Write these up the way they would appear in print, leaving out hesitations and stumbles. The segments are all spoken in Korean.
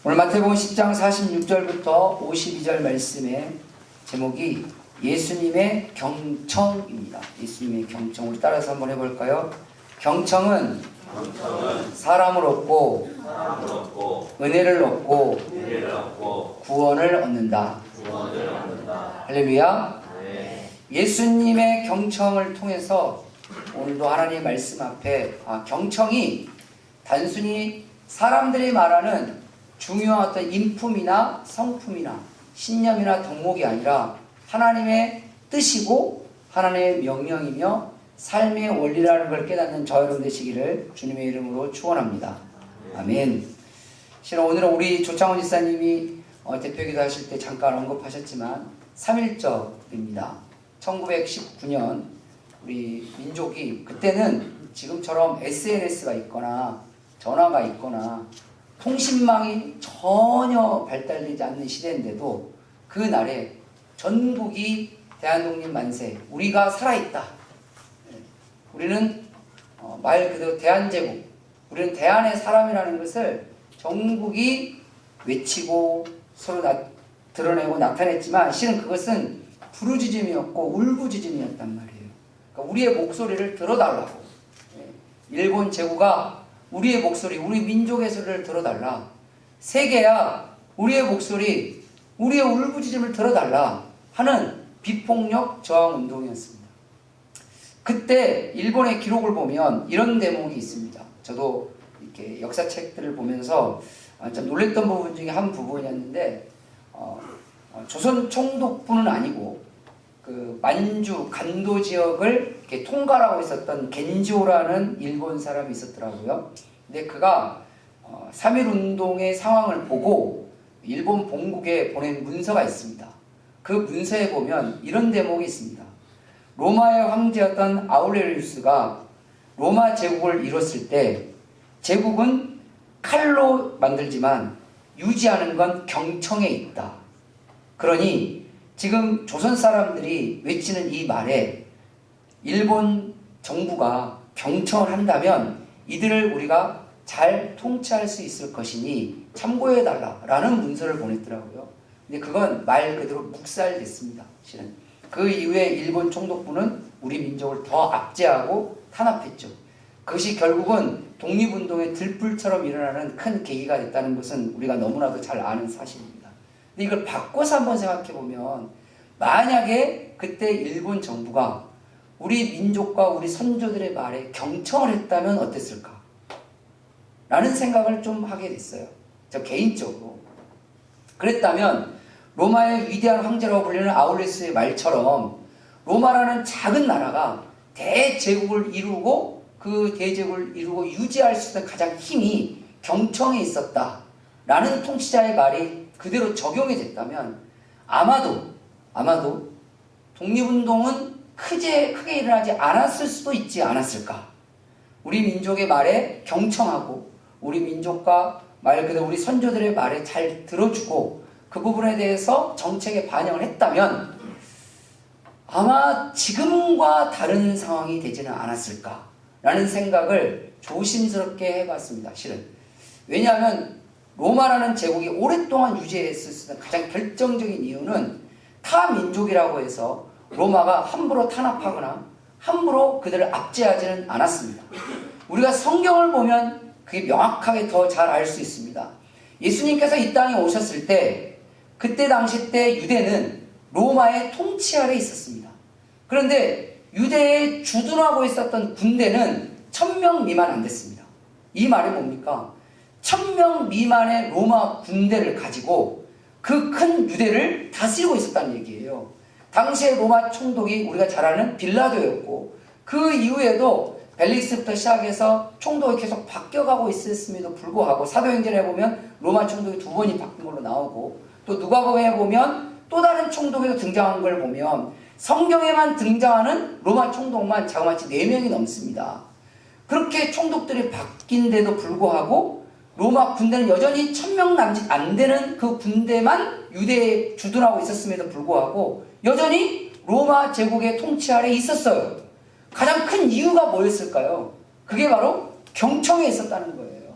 오늘 마태복음 10장 46절부터 52절 말씀의 제목이 예수님의 경청입니다. 예수님의 경청. 우리 따라서 한번 해볼까요? 경청은 사람을 얻고 은혜를 얻고 구원을 얻는다. 할렐루야. 예수님의 경청을 통해서 오늘도 하나님의 말씀 앞에 경청이 단순히 사람들이 말하는 중요한 어떤 인품이나 성품이나 신념이나 덕목이 아니라 하나님의 뜻이고 하나님의 명령이며 삶의 원리라는 걸 깨닫는 저 여러분 되시기를 주님의 이름으로 축원합니다. 아멘. 실은 오늘은 우리 조창원 지사님이 대표기도 하실 때 잠깐 언급하셨지만 3.1절입니다. 1919년 우리 민족이 그때는 지금처럼 SNS가 있거나 전화가 있거나 통신망이 전혀 발달되지 않는 시대인데도 그날에 전국이 대한독립 만세, 우리가 살아있다. 우리는 말 그대로 대한제국, 우리는 대한의 사람이라는 것을 전국이 외치고 서로 드러내고 나타냈지만 실은 그것은 부르짖음이었고 울부짖음이었단 말이에요. 그러니까 우리의 목소리를 들어달라고. 일본 제국아 우리의 목소리, 우리 민족의 소리를 들어달라. 세계야 우리의 목소리, 우리의 울부짖음을 들어달라 하는 비폭력 저항 운동이었습니다. 그때 일본의 기록을 보면 이런 대목이 있습니다. 저도 이렇게 역사책들을 보면서 좀 놀랬던 부분 중에 한 부분이었는데 조선 총독부는 아니고 그 만주 간도 지역을 이렇게 통갈하고 있었던 겐지오라는 일본 사람이 있었더라고요. 근데 그가 3.1운동의 상황을 보고 일본 본국에 보낸 문서가 있습니다. 그 문서에 보면 이런 대목이 있습니다. 로마의 황제였던 아우렐리우스가 로마 제국을 이뤘을 때 제국은 칼로 만들지만 유지하는 건 경청에 있다. 그러니 지금 조선 사람들이 외치는 이 말에 일본 정부가 경청을 한다면 이들을 우리가 잘 통치할 수 있을 것이니 참고해달라라는 문서를 보냈더라고요. 근데 그건 말 그대로 묵살됐습니다. 실은 그 이후에 일본 총독부는 우리 민족을 더 압제하고 탄압했죠. 그것이 결국은 독립운동의 들불처럼 일어나는 큰 계기가 됐다는 것은 우리가 너무나도 잘 아는 사실입니다. 근데 이걸 바꿔서 한번 생각해보면 만약에 그때 일본 정부가 우리 민족과 우리 선조들의 말에 경청을 했다면 어땠을까? 라는 생각을 좀 하게 됐어요. 저 개인적으로. 그랬다면 로마의 위대한 황제라고 불리는 아울레스의 말처럼 로마라는 작은 나라가 대제국을 이루고 그 대제국을 이루고 유지할 수 있는 가장 힘이 경청에 있었다라는 통치자의 말이 그대로 적용이 됐다면 아마도 독립운동은 크게 일어나지 않았을 수도 있지 않았을까. 우리 민족의 말에 경청하고 우리 민족과 말 그대로 우리 선조들의 말에 잘 들어주고 그 부분에 대해서 정책에 반영을 했다면 아마 지금과 다른 상황이 되지는 않았을까라는 생각을 조심스럽게 해봤습니다. 실은. 왜냐하면 로마라는 제국이 오랫동안 유지했을 수 있는 가장 결정적인 이유는 타 민족이라고 해서 로마가 함부로 탄압하거나 함부로 그들을 압제하지는 않았습니다. 우리가 성경을 보면 그게 명확하게 더 잘 알 수 있습니다. 예수님께서 이 땅에 오셨을 때 그때 당시 때 유대는 로마의 통치 아래 있었습니다. 그런데 유대에 주둔하고 있었던 군대는 1000명 미만 안 됐습니다. 이 말이 뭡니까? 1000명 미만의 로마 군대를 가지고 그 큰 유대를 다스리고 있었다는 얘기예요. 당시의 로마 총독이 우리가 잘 아는 빌라도였고 그 이후에도 벨릭스부터 시작해서 총독이 계속 바뀌어가고 있었음에도 불구하고 사도행전에 보면 로마 총독이 2번이 바뀐 걸로 나오고 또 누가복음에 보면 또 다른 총독이 등장한 걸 보면 성경에만 등장하는 로마 총독만 자그마치 4명이 넘습니다. 그렇게 총독들이 바뀐데도 불구하고 로마 군대는 여전히 1000명 남짓 안 되는 그 군대만 유대에 주둔하고 있었음에도 불구하고 여전히 로마 제국의 통치 아래 있었어요. 가장 큰 이유가 뭐였을까요? 그게 바로 경청에 있었다는 거예요.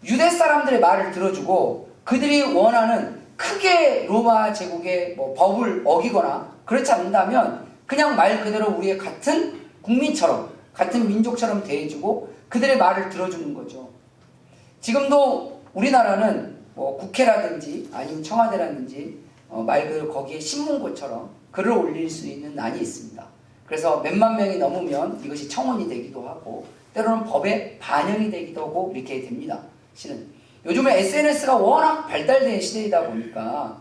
유대 사람들의 말을 들어주고 그들이 원하는 크게 로마 제국의 법을 어기거나 그렇지 않는다면 그냥 말 그대로 우리의 같은 국민처럼 같은 민족처럼 대해주고 그들의 말을 들어주는 거죠. 지금도 우리나라는 국회라든지 아니면 청와대라든지 말 그대로 거기에 신문고처럼 글을 올릴 수 있는 난이 있습니다. 그래서 몇만 명이 넘으면 이것이 청원이 되기도 하고 때로는 법에 반영이 되기도 하고 이렇게 됩니다. 실은 요즘에 SNS가 워낙 발달된 시대이다 보니까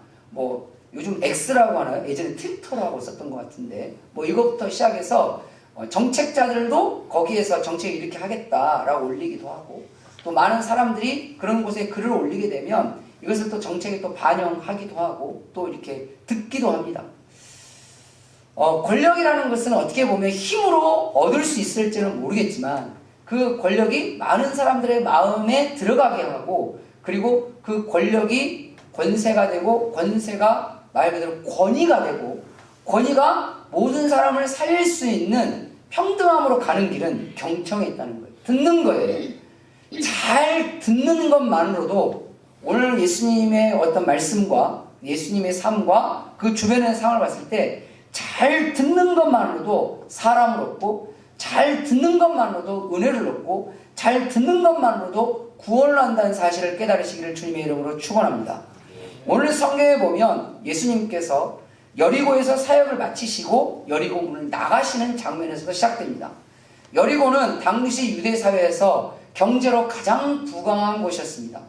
요즘 X라고 하나요? 예전에 트위터라고 썼던 것 같은데 이것부터 시작해서 정책자들도 거기에서 정책을 이렇게 하겠다라고 올리기도 하고 또 많은 사람들이 그런 곳에 글을 올리게 되면 이것을 또 정책에 또 반영하기도 하고 또 이렇게 듣기도 합니다. 권력이라는 것은 어떻게 보면 힘으로 얻을 수 있을지는 모르겠지만 그 권력이 많은 사람들의 마음에 들어가게 하고 그리고 그 권력이 권세가 되고 권세가 말 그대로 권위가 되고 권위가 모든 사람을 살릴 수 있는 평등함으로 가는 길은 경청에 있다는 거예요. 듣는 거예요. 잘 듣는 것만으로도 오늘 예수님의 어떤 말씀과 예수님의 삶과 그 주변의 상황을 봤을 때 잘 듣는 것만으로도 사람을 얻고 잘 듣는 것만으로도 은혜를 얻고 잘 듣는 것만으로도 구원을 한다는 사실을 깨달으시기를 주님의 이름으로 축원합니다. 오늘 성경에 보면 예수님께서 여리고에서 사역을 마치시고 여리고 문을 나가시는 장면에서도 시작됩니다. 여리고는 당시 유대 사회에서 경제로 가장 부강한 곳이었습니다.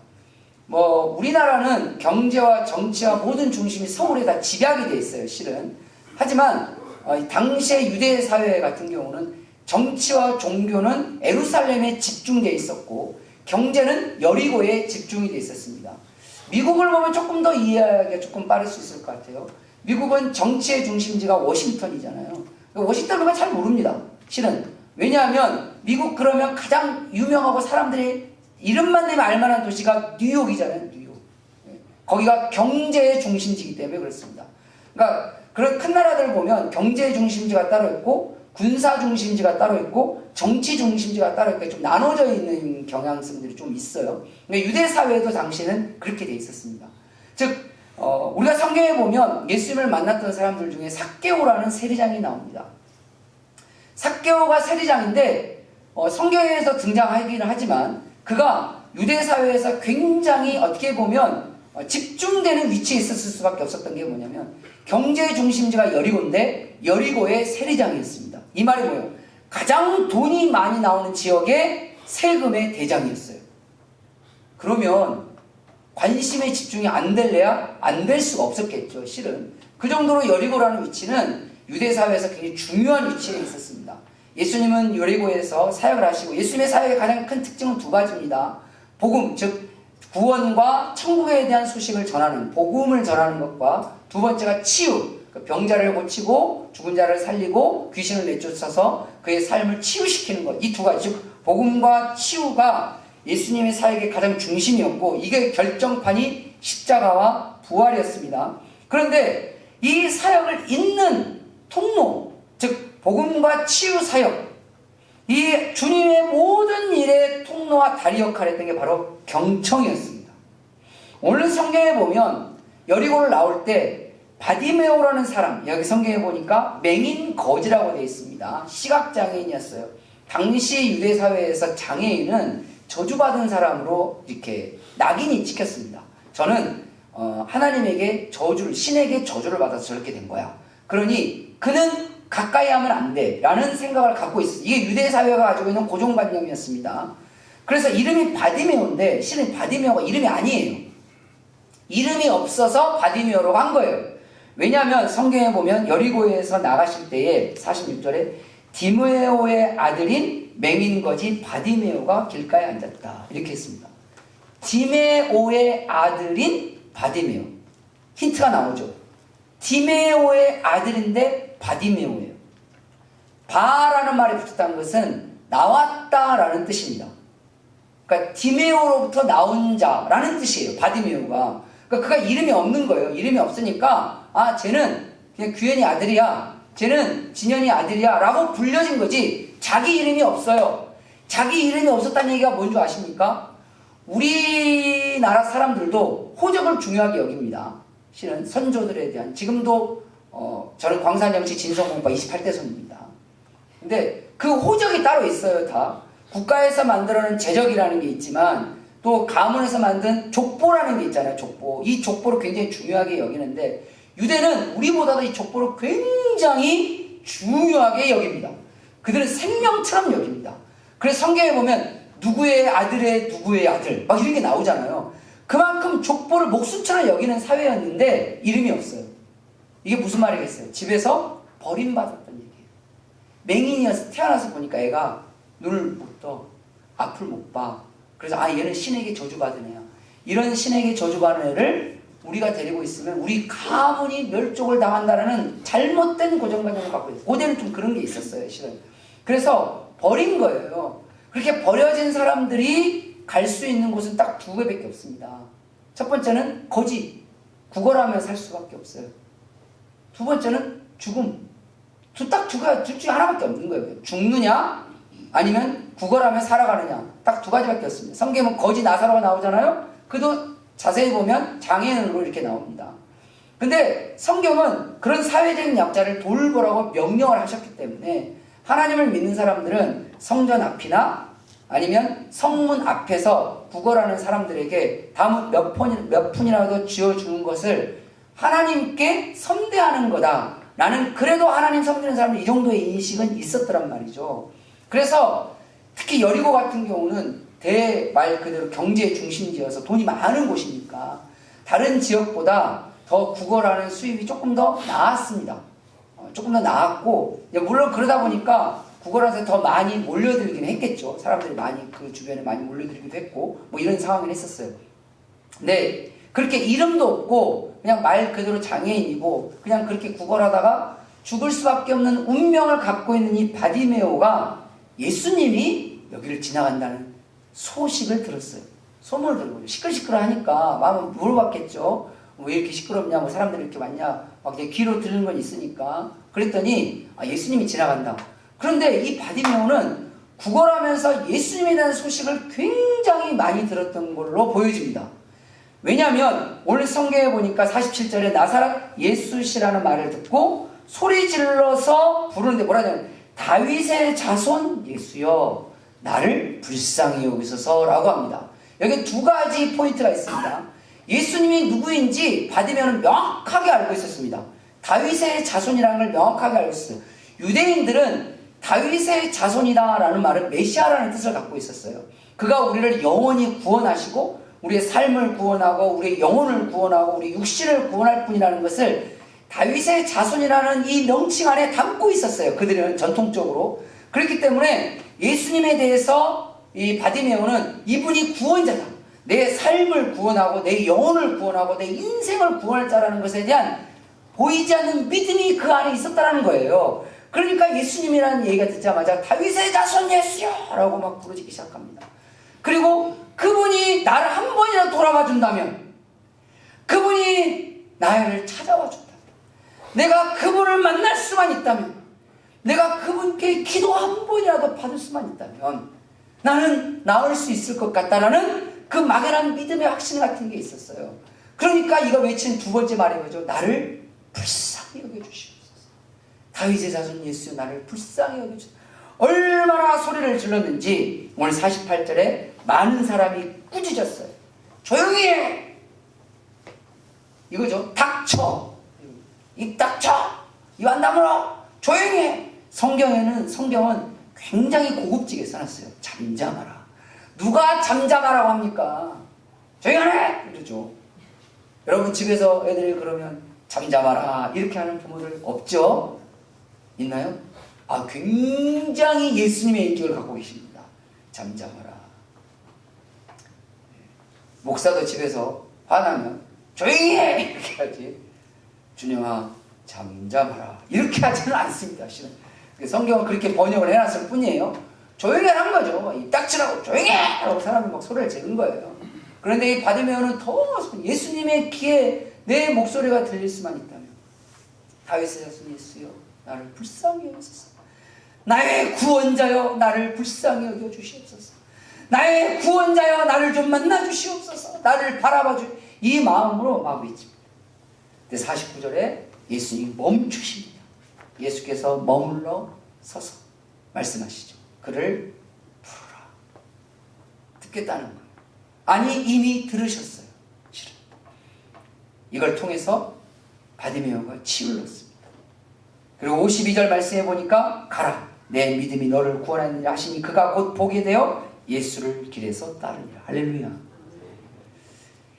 우리나라는 경제와 정치와 모든 중심이 서울에 다 집약이 돼 있어요, 실은. 하지만 당시의 유대 사회 같은 경우는 정치와 종교는 예루살렘에 집중되어 있었고 경제는 여리고에 집중이 되어 있었습니다. 미국을 보면 조금 더 이해하기가 조금 빠를 수 있을 것 같아요. 미국은 정치의 중심지가 워싱턴이잖아요. 워싱턴은 잘 모릅니다, 실은. 왜냐하면 미국 그러면 가장 유명하고 사람들이 이름만 되면 알만한 도시가 뉴욕이잖아요, 뉴욕. 거기가 경제의 중심지이기 때문에 그렇습니다. 그러니까 그런 큰 나라들 보면 경제의 중심지가 따로 있고 군사 중심지가 따로 있고 정치 중심지가 따로 있고 좀 나눠져 있는 경향성들이 좀 있어요. 근데 유대 사회도 당시에는 그렇게 돼 있었습니다. 즉 우리가 성경에 보면 예수님을 만났던 사람들 중에 삭개오라는 세리장이 나옵니다. 삭개오가 세리장인데 성경에서 등장하기는 하지만 그가 유대 사회에서 굉장히 어떻게 보면 집중되는 위치에 있었을 수밖에 없었던 게 뭐냐면 경제 중심지가 여리고인데 여리고의 세리장이었습니다. 이 말이 뭐예요? 가장 돈이 많이 나오는 지역의 세금의 대장이었어요. 그러면 관심의 집중이 안 될래야 안 될 수가 없었겠죠, 실은. 그 정도로 여리고라는 위치는 유대 사회에서 굉장히 중요한 위치에 있었습니다. 예수님은 여리고에서 사역을 하시고 예수님의 사역의 가장 큰 특징은 두 가지입니다. 복음, 즉 구원과 천국에 대한 소식을 전하는 복음을 전하는 것과 두 번째가 치유, 병자를 고치고 죽은 자를 살리고 귀신을 내쫓아서 그의 삶을 치유시키는 것. 이 두 가지, 즉 복음과 치유가 예수님의 사역의 가장 중심이었고 이게 결정판이 십자가와 부활이었습니다. 그런데 이 사역을 잇는 통로, 즉 복음과 치유 사역, 이 주님의 모든 일의 통로와 다리 역할을 했던 게 바로 경청이었습니다. 오늘 성경에 보면 여리고를 나올 때 바디메오라는 사람, 여기 성경에 보니까 맹인 거지라고 되어 있습니다. 시각장애인이었어요. 당시 유대 사회에서 장애인은 저주받은 사람으로 이렇게 낙인이 찍혔습니다. 저는 하나님에게 저주를, 신에게 저주를 받아서 저렇게 된 거야. 그러니 그는 가까이 하면 안 돼 라는 생각을 갖고 있어요. 이게 유대 사회가 가지고 있는 고정관념이었습니다. 그래서 이름이 바디메오인데 실은 바디메오가 이름이 아니에요. 이름이 없어서 바디메오로 한 거예요. 왜냐하면 성경에 보면 여리고에서 나가실 때에 46절에 디메오의 아들인 맹인거지 바디메오가 길가에 앉았다 이렇게 했습니다. 디메오의 아들인 바디메오, 힌트가 나오죠. 디메오의 아들인데 바디메오예요. 바라는 말이 붙었다는 것은 나왔다라는 뜻입니다. 그러니까 디메오로부터 나온 자라는 뜻이에요, 바디메오가. 그러니까 그가 이름이 없는 거예요. 이름이 없으니까 쟤는 그냥 규현이 아들이야, 쟤는 진현이 아들이야 라고 불려진 거지 자기 이름이 없어요. 자기 이름이 없었다는 얘기가 뭔지 아십니까? 우리나라 사람들도 호적을 중요하게 여깁니다. 실은 선조들에 대한 지금도 저는 광산정치 진성공파 28대 손입니다. 근데 그 호적이 따로 있어요. 다 국가에서 만들어낸 제적이라는 게 있지만 또 가문에서 만든 족보라는 게 있잖아요. 족보. 이 족보를 굉장히 중요하게 여기는데 유대는 우리보다도 이 족보를 굉장히 중요하게 여깁니다. 그들은 생명처럼 여깁니다. 그래서 성경에 보면 누구의 아들의 누구의 아들 막 이런 게 나오잖아요. 그만큼 족보를 목숨처럼 여기는 사회였는데 이름이 없어요. 이게 무슨 말이겠어요? 집에서 버림받았던 얘기예요. 맹인이어서 태어나서 보니까 애가 눈을 못 떠, 앞을 못 봐. 그래서 얘는 신에게 저주받은 애야. 이런 신에게 저주받은 애를 우리가 데리고 있으면 우리 가문이 멸종을 당한다는 잘못된 고정관념을 갖고 있어요. 고대는 좀 그런 게 있었어요, 실은. 그래서 버린 거예요. 그렇게 버려진 사람들이 갈 수 있는 곳은 딱 두 개밖에 없습니다. 첫 번째는 거지, 구걸하며 살 수밖에 없어요. 두 번째는 죽음. 둘 중에 하나밖에 없는 거예요. 죽느냐 아니면 구걸하며 살아가느냐, 딱 두 가지밖에 없습니다. 성경에 거지 나사로가 나오잖아요. 그도 자세히 보면 장애인으로 이렇게 나옵니다. 근데 성경은 그런 사회적인 약자를 돌보라고 명령을 하셨기 때문에 하나님을 믿는 사람들은 성전 앞이나 아니면 성문 앞에서 구걸하는 사람들에게 담 몇 푼이라도 쥐어주는 것을 하나님께 선대하는 거다. 나는 그래도 하나님 섬기는 사람은 이 정도의 인식은 있었더란 말이죠. 그래서 특히 여리고 같은 경우는 말 그대로 경제의 중심지여서 돈이 많은 곳이니까 다른 지역보다 더 구걸하는 수입이 조금 더 나았습니다. 조금 더 나았고, 물론 그러다 보니까 구걸한테 더 많이 몰려들긴 했겠죠. 사람들이 많이 그 주변에 많이 몰려들기도 했고 뭐 이런 상황이 했었어요. 근데 그렇게 이름도 없고 그냥 말 그대로 장애인이고 그냥 그렇게 구걸하다가 죽을 수밖에 없는 운명을 갖고 있는 이 바디메오가 예수님이 여기를 지나간다는 소식을 들었어요. 소문을 들은 거죠. 시끌시끌하니까 마음은 물어봤겠죠. 왜 이렇게 시끄럽냐, 뭐 사람들이 이렇게 많냐, 막 이제 귀로 들는 건 있으니까. 그랬더니 예수님이 지나간다. 그런데 이 바디메오는 구걸하면서 예수님에 대한 소식을 굉장히 많이 들었던 걸로 보여집니다. 왜냐하면 오늘 성경에 보니까 47절에 나사렛 예수시라는 말을 듣고 소리 질러서 부르는데 뭐라 하냐면 다윗의 자손 예수여 나를 불쌍히 여기소서 라고 합니다. 여기 두 가지 포인트가 있습니다. 예수님이 누구인지 바디메오는 명확하게 알고 있었습니다. 다윗의 자손이라는 걸 명확하게 알고 있었어요. 유대인들은 다윗의 자손이다 라는 말은 메시아라는 뜻을 갖고 있었어요. 그가 우리를 영원히 구원하시고 우리의 삶을 구원하고 우리의 영혼을 구원하고 우리 육신을 구원할 분이라는 것을 다윗의 자손이라는 이 명칭 안에 담고 있었어요. 그들은 전통적으로. 그렇기 때문에 예수님에 대해서 이 바디메오는 이분이 구원자다. 내 삶을 구원하고 내 영혼을 구원하고 내 인생을 구원할 자라는 것에 대한 보이지 않는 믿음이 그 안에 있었다는 거예요. 그러니까 예수님이라는 얘기가 듣자마자 다윗의 자손 예수여 라고 막 부르짖기 시작합니다. 그리고 그분이 나를 한 번이라도 돌아봐 준다면, 그분이 나를 찾아와 준다면, 내가 그분을 만날 수만 있다면, 내가 그분께 기도 한 번이라도 받을 수만 있다면 나는 나을 수 있을 것 같다라는 그 막연한 믿음의 확신 같은 게 있었어요. 그러니까 이거 외치는 두 번째 말이 뭐죠? 나를 불쌍히 여겨주시옵소서. 다윗의 자손 예수여 나를 불쌍히 여겨주시옵소서. 얼마나 소리를 질렀는지 오늘 48절에 많은 사람이 꾸짖었어요. 조용히 해! 이거죠. 닥쳐! 입 닥쳐! 입 안 다물어! 조용히 해! 성경은 굉장히 고급지게 써놨어요. 잠잠하라. 누가 잠잠하라고 합니까? 조용히 하래! 이러죠. 여러분 집에서 애들이 그러면 잠잠하라 이렇게 하는 부모들 없죠? 있나요? 굉장히 예수님의 인격을 갖고 계십니다. 잠잠하라. 목사도 집에서 화나면 조용히 해! 이렇게 하지. 준영아 잠잠하라 이렇게 하지는 않습니다. 성경은 그렇게 번역을 해놨을 뿐이에요. 조용히 하란 거죠. 입 닥치라고 조용히 해! 라고 사람이 막 소리를 지른 거예요. 그런데 이 바디메오는 더 예수님의 귀에 내 목소리가 들릴 수만 있다면 다윗의 자손 예수여 나를 불쌍히 여기소서. 나의 구원자여 나를 불쌍히 여겨주시옵소서. 나의 구원자여 나를 좀 만나 주시옵소서. 나를 바라봐 주. 이 마음으로 막 외칩니다. 근데 49절에 예수님이 멈추십니다. 예수께서 머물러 서서 말씀하시죠. 그를 부르라. 듣겠다는 거예요. 아니 이미 들으셨어요. 실은. 이걸 통해서 바디메오가 치유를 얻습니다. 그리고 52절 말씀해 보니까 가라. 내 믿음이 너를 구원하느냐 하시니 그가 곧 보게 되어 예수를 길에서 따르니라. 할렐루야.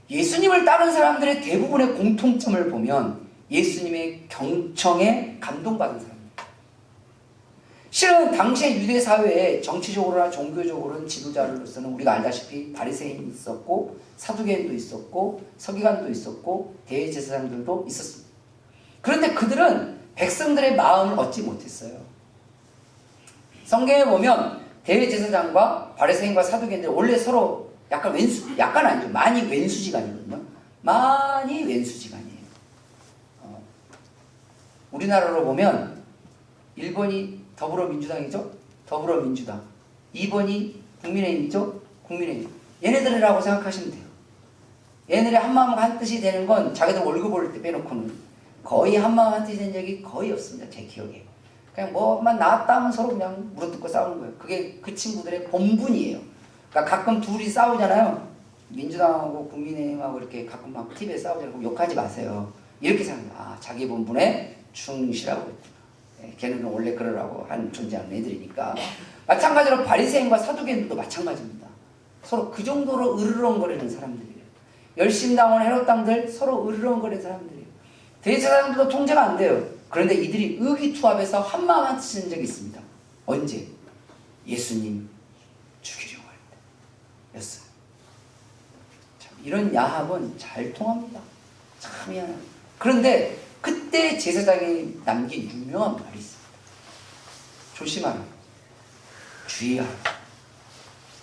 예수님을 따른 사람들의 대부분의 공통점을 보면 예수님의 경청에 감동받은 사람입니다. 실은 당시의 유대 사회에 정치적으로나 종교적으로는 지도자로서는 우리가 알다시피 바리새인이 있었고 사두개인도 있었고 서기관도 있었고 대제사장들도 있었습니다. 그런데 그들은 백성들의 마음을 얻지 못했어요. 성경에 보면 대제사장과 바리새인과 사두개인들이 원래 서로 약간 아니죠. 많이 왼수지간이거든요. 많이 왼수지간이에요. 우리나라로 보면 1번이 더불어민주당이죠. 더불어민주당. 2번이 국민의힘이죠. 국민의힘. 얘네들이라고 생각하시면 돼요. 얘네들이 한마음 한뜻이 되는 건 자기들 월급 올릴 때 빼놓고는 거의 한마음 한뜻이 된 적이 거의 없습니다. 제 기억에. 그냥 뭐만 나왔다 하면 서로 그냥 물어뜯고 싸우는 거예요. 그게 그 친구들의 본분이에요. 그러니까 가끔 둘이 싸우잖아요. 민주당하고 국민의힘하고 이렇게 가끔 막 TV에 싸우잖아요. 그럼 욕하지 마세요. 이렇게 생각해요. 아, 자기 본분에 충실하고 있구나. 걔는 원래 그러라고 한 존재하는 애들이니까. 마찬가지로 바리새인과 사두개인들도 마찬가지입니다. 서로 그 정도로 으르렁거리는 사람들이에요. 열심당원 해로당들 서로 으르렁거리는 사람들이에요. 대제사장들도 통제가 안 돼요. 그런데 이들이 의기투합해서 한마음 한뜻인 적이 있습니다. 언제? 예수님 죽이려고 할 때였어요. 참, 이런 야합은 잘 통합니다. 참 미안해요. 그런데 그때 제사장이 남긴 유명한 말이 있습니다. 조심하라. 주의하라.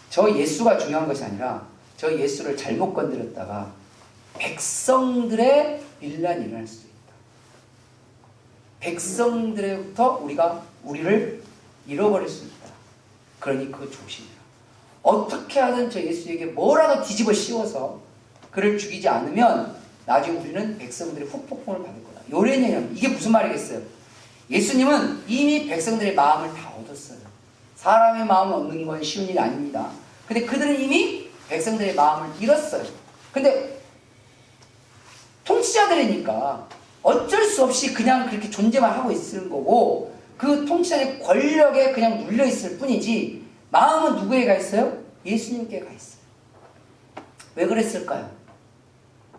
저 예수가 중요한 것이 아니라 저 예수를 잘못 건드렸다가 백성들의 일난이 일어날 수 있다. 백성들로부터 우리를 잃어버릴 수 있다. 그러니 그거 조심해라. 어떻게 하든 저 예수에게 뭐라도 뒤집어 씌워서 그를 죽이지 않으면 나중에 우리는 백성들의 후폭풍을 받을 거다. 요래냐면 이게 무슨 말이겠어요? 예수님은 이미 백성들의 마음을 다 얻었어요. 사람의 마음을 얻는 건 쉬운 일이 아닙니다. 근데 그들은 이미 백성들의 마음을 잃었어요. 근데 통치자들이니까 어쩔 수 없이 그냥 그렇게 존재만 하고 있는 거고 그 통치자의 권력에 그냥 눌려있을 뿐이지 마음은 누구에 가 있어요? 예수님께 가 있어요. 왜 그랬을까요?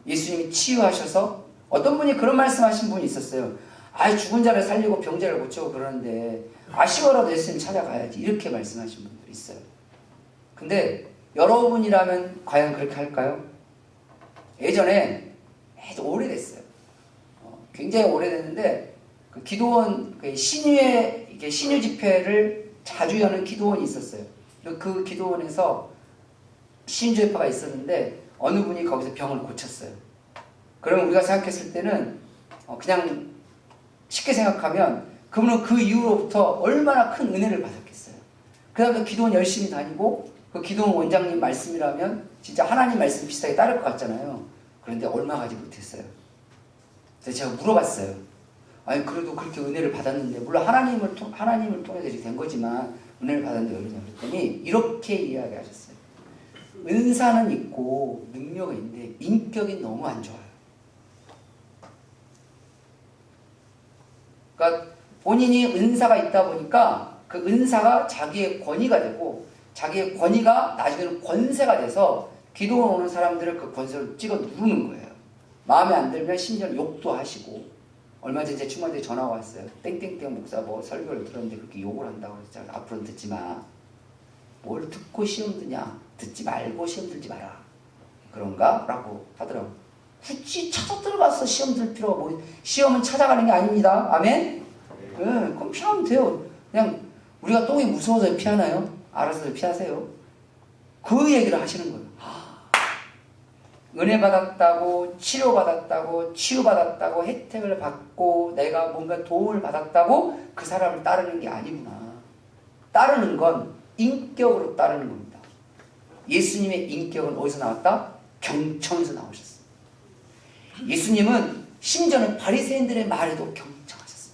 예수님이 치유하셔서 어떤 분이 그런 말씀하신 분이 있었어요. 아, 죽은 자를 살리고 병자를 고치고 그러는데 아쉬워라도 예수님 찾아가야지 이렇게 말씀하신 분들이 있어요. 근데 여러분이라면 과연 그렇게 할까요? 예전에 오래됐어요. 굉장히 오래됐는데 그 기도원 신유 집회를 자주 여는 기도원이 있었어요. 그 기도원에서 신유 집회가 있었는데 어느 분이 거기서 병을 고쳤어요. 그러면 우리가 생각했을 때는 그냥 쉽게 생각하면 그분은 그 이후로부터 얼마나 큰 은혜를 받았겠어요. 그 다음에 기도원 열심히 다니고 그 기도원 원장님 말씀이라면 진짜 하나님 말씀 비슷하게 따를 것 같잖아요. 그런데 얼마 가지 못했어요. 그래서 제가 물어봤어요. 아니 그래도 그렇게 은혜를 받았는데 물론 하나님을 통해서 이렇게 된 거지만 은혜를 받았는데 왜 그러냐 그랬더니 이렇게 이야기하셨어요. 은사는 있고 능력은 있는데 인격이 너무 안 좋아요. 그러니까 본인이 은사가 있다 보니까 그 은사가 자기의 권위가 되고 자기의 권위가 나중에는 권세가 돼서 기도원 오는 사람들을 그 권세를 찍어 누르는 거예요. 마음에 안 들면 심지어는 욕도 하시고 얼마 전에 제 충만대 전화가 왔어요. 땡땡땡 목사 뭐 설교를 들었는데 그렇게 욕을 한다고 그랬잖아. 앞으로는 듣지 마. 뭘 듣고 시험 드냐. 듣지 말고 시험 들지 마라. 그런가? 라고 하더라고. 굳이 찾아 들어가서 시험 들 필요가 뭐 시험은 찾아가는 게 아닙니다. 아멘? 네, 그럼 피하면 돼요. 그냥 우리가 똥이 무서워서 피하나요? 알아서 피하세요. 그 얘기를 하시는 거예요. 은혜 받았다고 치료받았다고 치유받았다고 혜택을 받고 내가 뭔가 도움을 받았다고 그 사람을 따르는 게 아니구나. 따르는 건 인격으로 따르는 겁니다. 예수님의 인격은 어디서 나왔다? 경청에서 나오셨어요. 예수님은 심지어는 바리새인들의 말에도 경청하셨어요.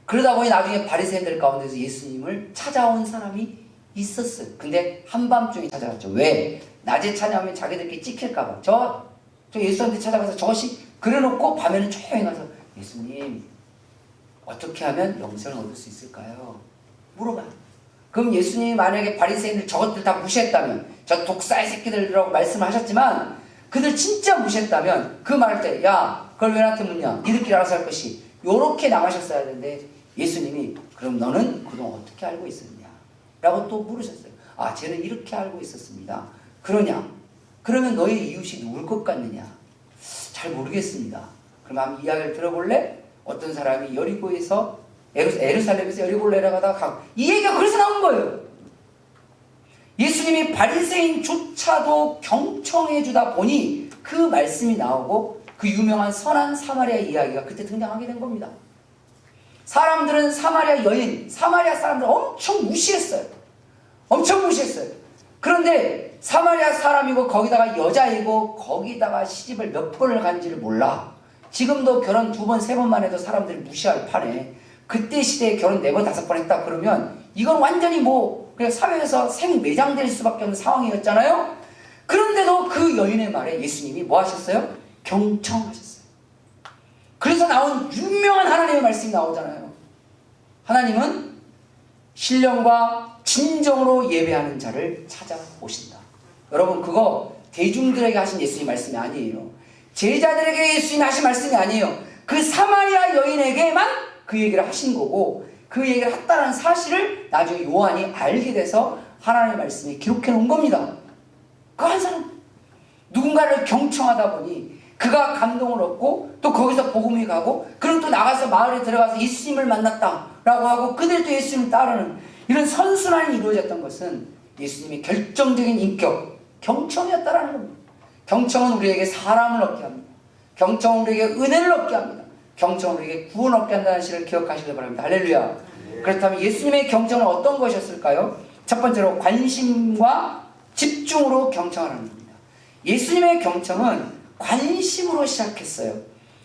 그러다 보니 나중에 바리새인들 가운데서 예수님을 찾아온 사람이 있었어요. 근데 한밤중에 찾아갔죠. 왜? 낮에 찾아오면 자기들끼리 찍힐까봐. 저 예수한테 찾아가서 저것이 그려놓고 밤에는 조용히 가서 예수님 어떻게 하면 영생을 얻을 수 있을까요? 물어봐요. 그럼 예수님이 만약에 바리새인들 저것들 다 무시했다면, 저 독사의 새끼들이라고 말씀을 하셨지만 그들 진짜 무시했다면 그 말할 때 야 그걸 왜 나한테 묻냐, 니들끼리 알아서 할 것이, 요렇게 나가셨어야 되는데 예수님이 그럼 너는 그동안 어떻게 알고 있었냐 라고 또 물으셨어요. 아 쟤는 이렇게 알고 있었습니다. 그러냐? 그러면 너의 이웃이 누굴 것 같느냐? 잘 모르겠습니다. 그럼 한번 이야기를 들어볼래? 어떤 사람이 여리고에서 예루살렘에서 여리고를 내려가다가 이 얘기가 그래서 나온 거예요. 예수님이 바리새인조차도 경청해 주다 보니 그 말씀이 나오고 그 유명한 선한 사마리아 이야기가 그때 등장하게 된 겁니다. 사람들은 사마리아 여인, 사마리아 사람들 엄청 무시했어요. 엄청 무시했어요. 그런데 사마리아 사람이고 거기다가 여자이고 거기다가 시집을 몇 번을 간지를 몰라. 지금도 결혼 2번, 3번만 해도 사람들이 무시할 판에 그때 시대에 결혼 4번, 5번 했다 그러면 이건 완전히 뭐 그냥 사회에서 생매장될 수밖에 없는 상황이었잖아요. 그런데도 그 여인의 말에 예수님이 뭐 하셨어요? 경청하셨어요. 그래서 나온 유명한 하나님의 말씀이 나오잖아요. 하나님은 신령과 진정으로 예배하는 자를 찾아오신다. 여러분 그거 대중들에게 하신 예수님 말씀이 아니에요. 제자들에게 예수님 하신 말씀이 아니에요. 그 사마리아 여인에게만 그 얘기를 하신 거고, 그 얘기를 했다는 사실을 나중에 요한이 알게 돼서 하나님의 말씀에 기록해 놓은 겁니다. 그 한 사람 누군가를 경청하다 보니 그가 감동을 얻고 또 거기서 복음이 가고, 그럼 또 나가서 마을에 들어가서 예수님을 만났다라고 하고 그들도 예수님을 따르는 이런 선순환이 이루어졌던 것은 예수님의 결정적인 인격 경청이었다라는 겁니다. 경청은 우리에게 사람을 얻게 합니다. 경청은 우리에게 은혜를 얻게 합니다. 경청은 우리에게 구원 얻게 한다는 사실을 기억하시길 바랍니다. 할렐루야. 그렇다면 예수님의 경청은 어떤 것이었을까요? 첫 번째로 관심과 집중으로 경청하는 겁니다. 예수님의 경청은 관심으로 시작했어요.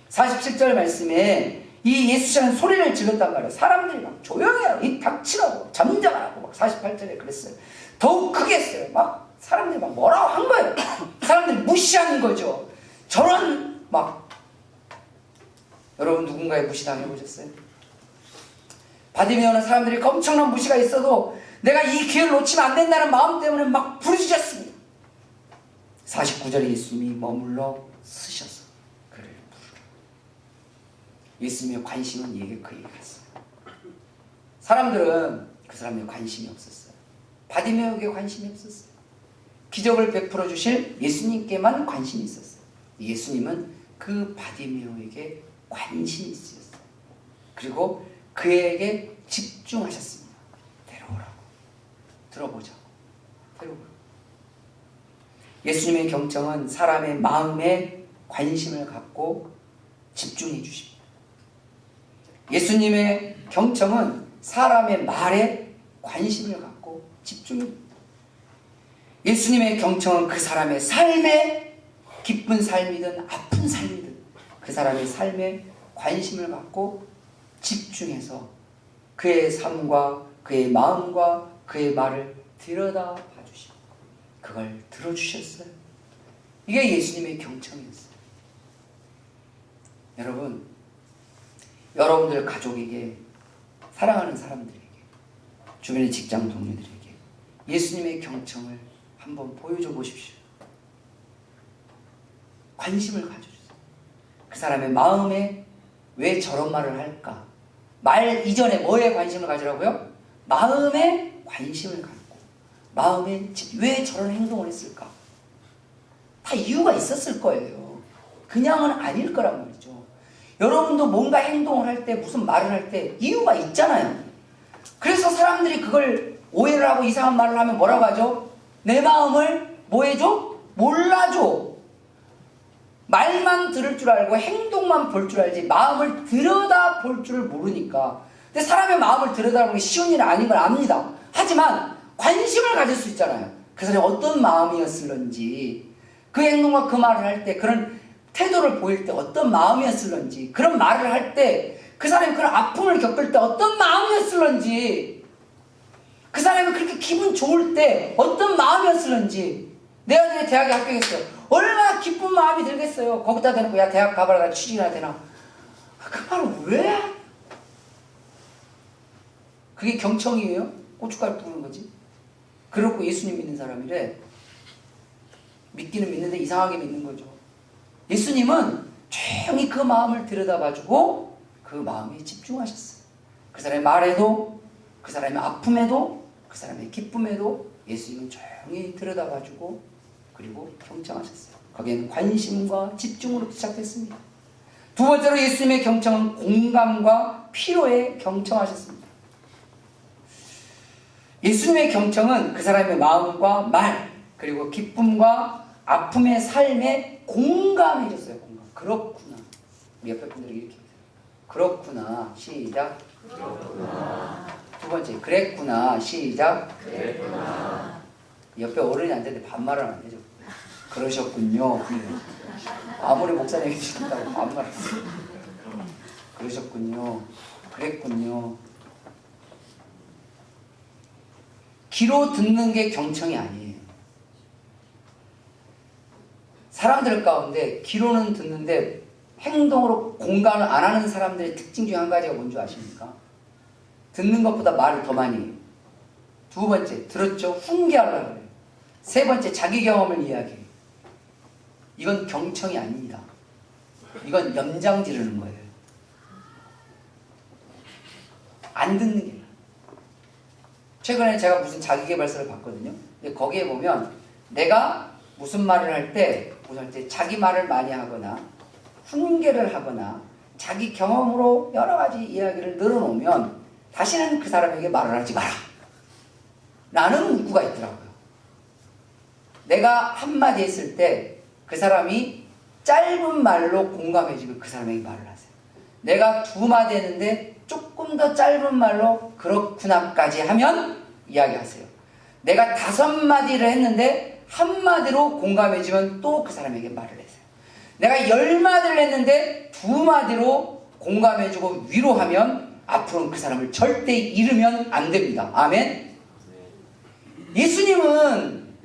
47절 말씀에 이 예수님은 소리를 질렀단 말이에요. 사람들이 막 조용히 하라고, 이 닥치라고, 잠잠하라고 막 48절에 그랬어요. 더욱 크게 했어요. 막 사람들이 막 뭐라고 한 거예요. 사람들이 무시하는 거죠. 저런 막, 여러분 누군가의 무시 당해보셨어요? 바디메오는 사람들이 엄청난 무시가 있어도 내가 이 기회를 놓치면 안 된다는 마음 때문에 막 부르짖었습니다. 49절에 예수님이 머물러 쓰셔서 그를 부르라. 예수님의 관심은 그에게 갔어요. 사람들은 그 사람에 관심이 없었어요. 바디메오에게 관심이 없었어요. 기적을 베풀어 주실 예수님께만 관심이 있었어요. 예수님은 그 바디메오에게 관심이 있었어요. 그리고 그에게 집중하셨습니다. 데려오라고. 들어보자고. 데려오라고. 예수님의 경청은 사람의 마음에 관심을 갖고 집중해 주십니다. 예수님의 경청은 사람의 말에 관심을 갖고 집중해 줍니다. 예수님의 경청은 그 사람의 삶에 기쁜 삶이든 아픈 삶이든 그 사람의 삶에 관심을 갖고 집중해서 그의 삶과 그의 마음과 그의 말을 들여다봐 주시고 그걸 들어주셨어요. 이게 예수님의 경청이었어요. 여러분, 여러분들 가족에게, 사랑하는 사람들에게, 주변의 직장 동료들에게 예수님의 경청을 한번 보여줘 보십시오. 관심을 가져주세요. 그 사람의 마음에 왜 저런 말을 할까? 말 이전에 뭐에 관심을 가지라고요? 마음에 관심을 갖고 마음에 왜 저런 행동을 했을까? 다 이유가 있었을 거예요. 그냥은 아닐 거란 말이죠. 여러분도 뭔가 행동을 할 때, 무슨 말을 할 때 이유가 있잖아요. 그래서 사람들이 그걸 오해를 하고 이상한 말을 하면 뭐라고 하죠? 내 마음을 뭐 해줘? 몰라줘. 말만 들을 줄 알고 행동만 볼 줄 알지 마음을 들여다볼 줄을 모르니까. 근데 사람의 마음을 들여다보는 게 쉬운 일은 아닌 걸 압니다. 하지만 관심을 가질 수 있잖아요. 그 사람이 어떤 마음이었을런지, 그 행동과 그 말을 할 때, 그런 태도를 보일 때 어떤 마음이었을런지, 그런 말을 할 때 그 사람이 그런 아픔을 겪을 때 어떤 마음이었을런지, 그 사람이 그렇게 기분 좋을 때 어떤 마음이었을런지, 내 아들이 대학에 합격했어요. 얼마나 기쁜 마음이 들겠어요. 거기다 대놓고 야 대학 가봐라, 나 취직이나 되나. 그 말을 왜? 그게 경청이에요? 고춧가루 뿌리는 거지. 그렇고 예수님 믿는 사람이래. 믿기는 믿는데 이상하게 믿는 거죠. 예수님은 조용히 그 마음을 들여다봐주고 그 마음에 집중하셨어요. 그 사람의 말에도, 그 사람의 아픔에도, 그 사람의 기쁨에도 예수님은 조용히 들여다봐주고 그리고 경청하셨어요. 거기에는 관심과 집중으로 시작됐습니다. 두 번째로 예수님의 경청은 공감과 필요에 경청하셨습니다. 예수님의 경청은 그 사람의 마음과 말, 그리고 기쁨과 아픔의 삶에 공감해줬어요. 공감. 그렇구나. 우리 옆에 분들이 이렇게 해주세요. 그렇구나. 시작. 그렇구나. 두 번째, 그랬구나. 시작. 그랬구나. 옆에 어른이 앉았는데 반말을 하면 안 되죠. 그러셨군요. 아무리 목사님이 시킨다고 반말을 하세요. 그러셨군요. 그랬군요. 귀로 듣는 게 경청이 아니에요. 사람들 가운데 귀로는 듣는데 행동으로 공감을 안 하는 사람들의 특징 중에 한 가지가 뭔지 아십니까? 듣는 것보다 말을 더 많이 해요. 두 번째, 들었죠? 훈계하려고 해요. 세 번째, 자기 경험을 이야기해요. 이건 경청이 아닙니다. 이건 염장 지르는 거예요. 안 듣는 게. 최근에 제가 무슨 자기계발서를 봤거든요. 근데 거기에 보면 내가 무슨 말을 할 때 우선 이제 자기 말을 많이 하거나 훈계를 하거나 자기 경험으로 여러 가지 이야기를 늘어놓으면 다시는 그 사람에게 말을 하지 마라 라는 문구가 있더라고요. 내가 한마디 했을 때 그 사람이 짧은 말로 공감해주면 그 사람에게 말을 하세요. 내가 두 마디 했는데 조금 더 짧은 말로 그렇구나까지 하면 이야기하세요. 내가 5마디를 했는데 한마디로 공감해주면 또 그 사람에게 말을 하세요. 내가 10마디를 했는데 2마디로 공감해주고 위로하면 앞으로는 그 사람을 절대 잃으면 안 됩니다. 아멘? 예수님은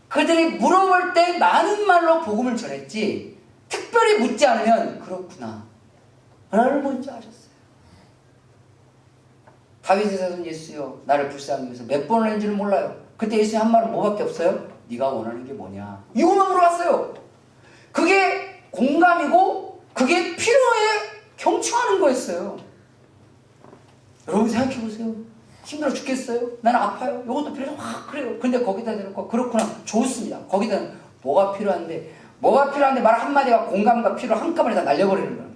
그들이 물어볼 때 많은 말로 복음을 전했지 특별히 묻지 않으면 그렇구나 라는 뭔지 아셨어요. 다윗의 자손 예수여 나를 불쌍히 여기서 몇 번을 했는지를 몰라요. 그때 예수님 한 말은 뭐밖에 없어요? 네가 원하는 게 뭐냐 이것만 물어봤어요. 그게 공감이고 그게 필요에 경청하는 거였어요. 여러분 생각해보세요. 힘들어 죽겠어요? 나는 아파요. 이것도 필요해서 그래요. 근데 거기다 대놓고 그렇구나 좋습니다. 거기다 뭐가 필요한데 말 한마디가 공감과 필요 한꺼번에 다 날려버리는 거예요.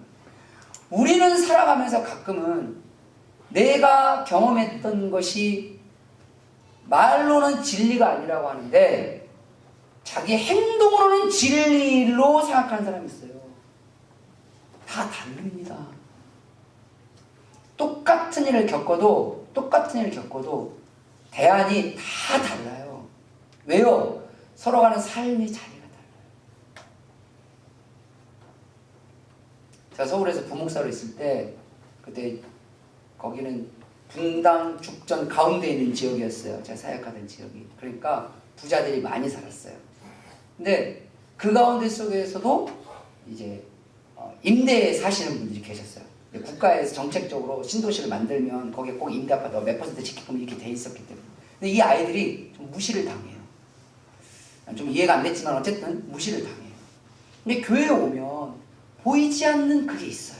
우리는 살아가면서 가끔은 내가 경험했던 것이 말로는 진리가 아니라고 하는데 자기 행동으로는 진리로 생각하는 사람이 있어요. 다 다릅니다. 똑같은 일을 겪어도 대안이 다 달라요. 왜요? 서로 가는 삶의 자리가 달라요. 제가 서울에서 부목사로 있을 때 그때 거기는 분당 죽전 가운데 있는 지역이었어요. 제가 사역하던 지역이. 그러니까 부자들이 많이 살았어요. 근데 그 가운데 속에서도 이제 임대에 사시는 분들이 계셨어요. 국가에서 정책적으로 신도시를 만들면 거기에 꼭 임대 아파트 몇 % 지키끔 이렇게 돼 있었기 때문에. 근데 이 아이들이 좀 무시를 당해요. 좀 이해가 안 됐지만 어쨌든 무시를 당해요. 근데 교회에 오면 보이지 않는 그게 있어요.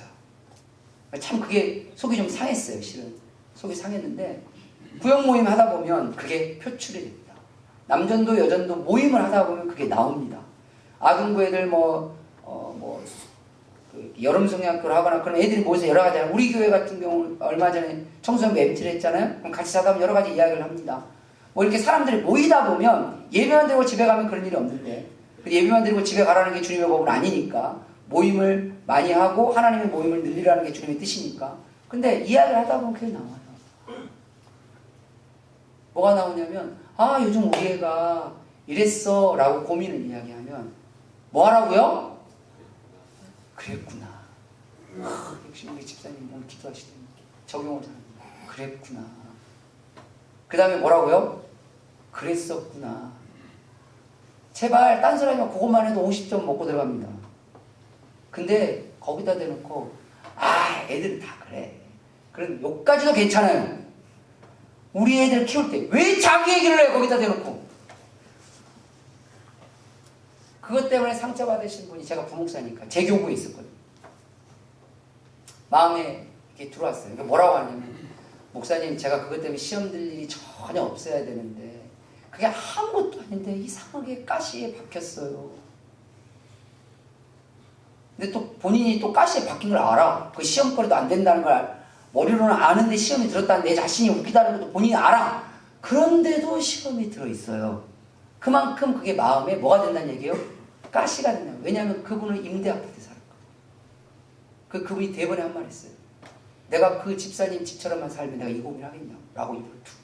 참 그게 속이 좀 상했어요. 실은 속이 상했는데 구역 모임 하다 보면 그게 표출이 됩니다. 남전도 여전도 모임을 하다 보면 그게 나옵니다. 아동부 애들 여름 성냥학교를 하거나 그런 애들이 모여서 여러 가지 하잖아요. 우리 교회 같은 경우는 얼마 전에 청소년부 MT를 했잖아요. 그럼 같이 자다 보면 여러 가지 이야기를 합니다. 뭐 이렇게 사람들이 모이다 보면 예배만 드리고 집에 가면 그런 일이 없는데 예배만 드리고 집에 가라는 게 주님의 법은 아니니까 모임을 많이 하고 하나님의 모임을 늘리라는 게 주님의 뜻이니까 근데 이야기를 하다 보면 그게 나와요. 뭐가 나오냐면 요즘 우리 애가 이랬어 라고 고민을 이야기하면 뭐 하라고요? 그랬구나. 역시 우리 집사님 오늘 기도하시더니 적용을 잘합니다. 그랬구나. 그 다음에 뭐라고요? 그랬었구나. 제발 딴소리 하지만 그것만 해도 50점 먹고 들어갑니다. 근데 거기다 대놓고 애들은 다 그래. 그런 욕까지도 괜찮아요. 우리 애들 키울 때 왜 자기 얘기를 해 거기다 대놓고. 그것 때문에 상처받으신 분이 제가 부목사니까 제 교구에 있었거든요. 마음에 이렇게 들어왔어요. 그러니까 뭐라고 하냐면 목사님 제가 그것 때문에 시험 들 일이 전혀 없어야 되는데 그게 아무것도 아닌데 이상하게 가시에 박혔어요. 근데 또 본인이 또 가시에 박힌 걸 알아. 그 시험거리도 안 된다는 걸 머리로는 아는데 시험이 들었다는 내 자신이 웃기다는 것도 본인이 알아. 그런데도 시험이 들어있어요. 그만큼 그게 마음에 뭐가 된다는 얘기예요? 가시가 된다. 왜냐하면 그분은 임대 아파트에 살았거든요. 그분이 대번에 한 말 했어요. 내가 그 집사님 집처럼만 살면 내가 이 고민을 하겠냐? 라고 입을 툭.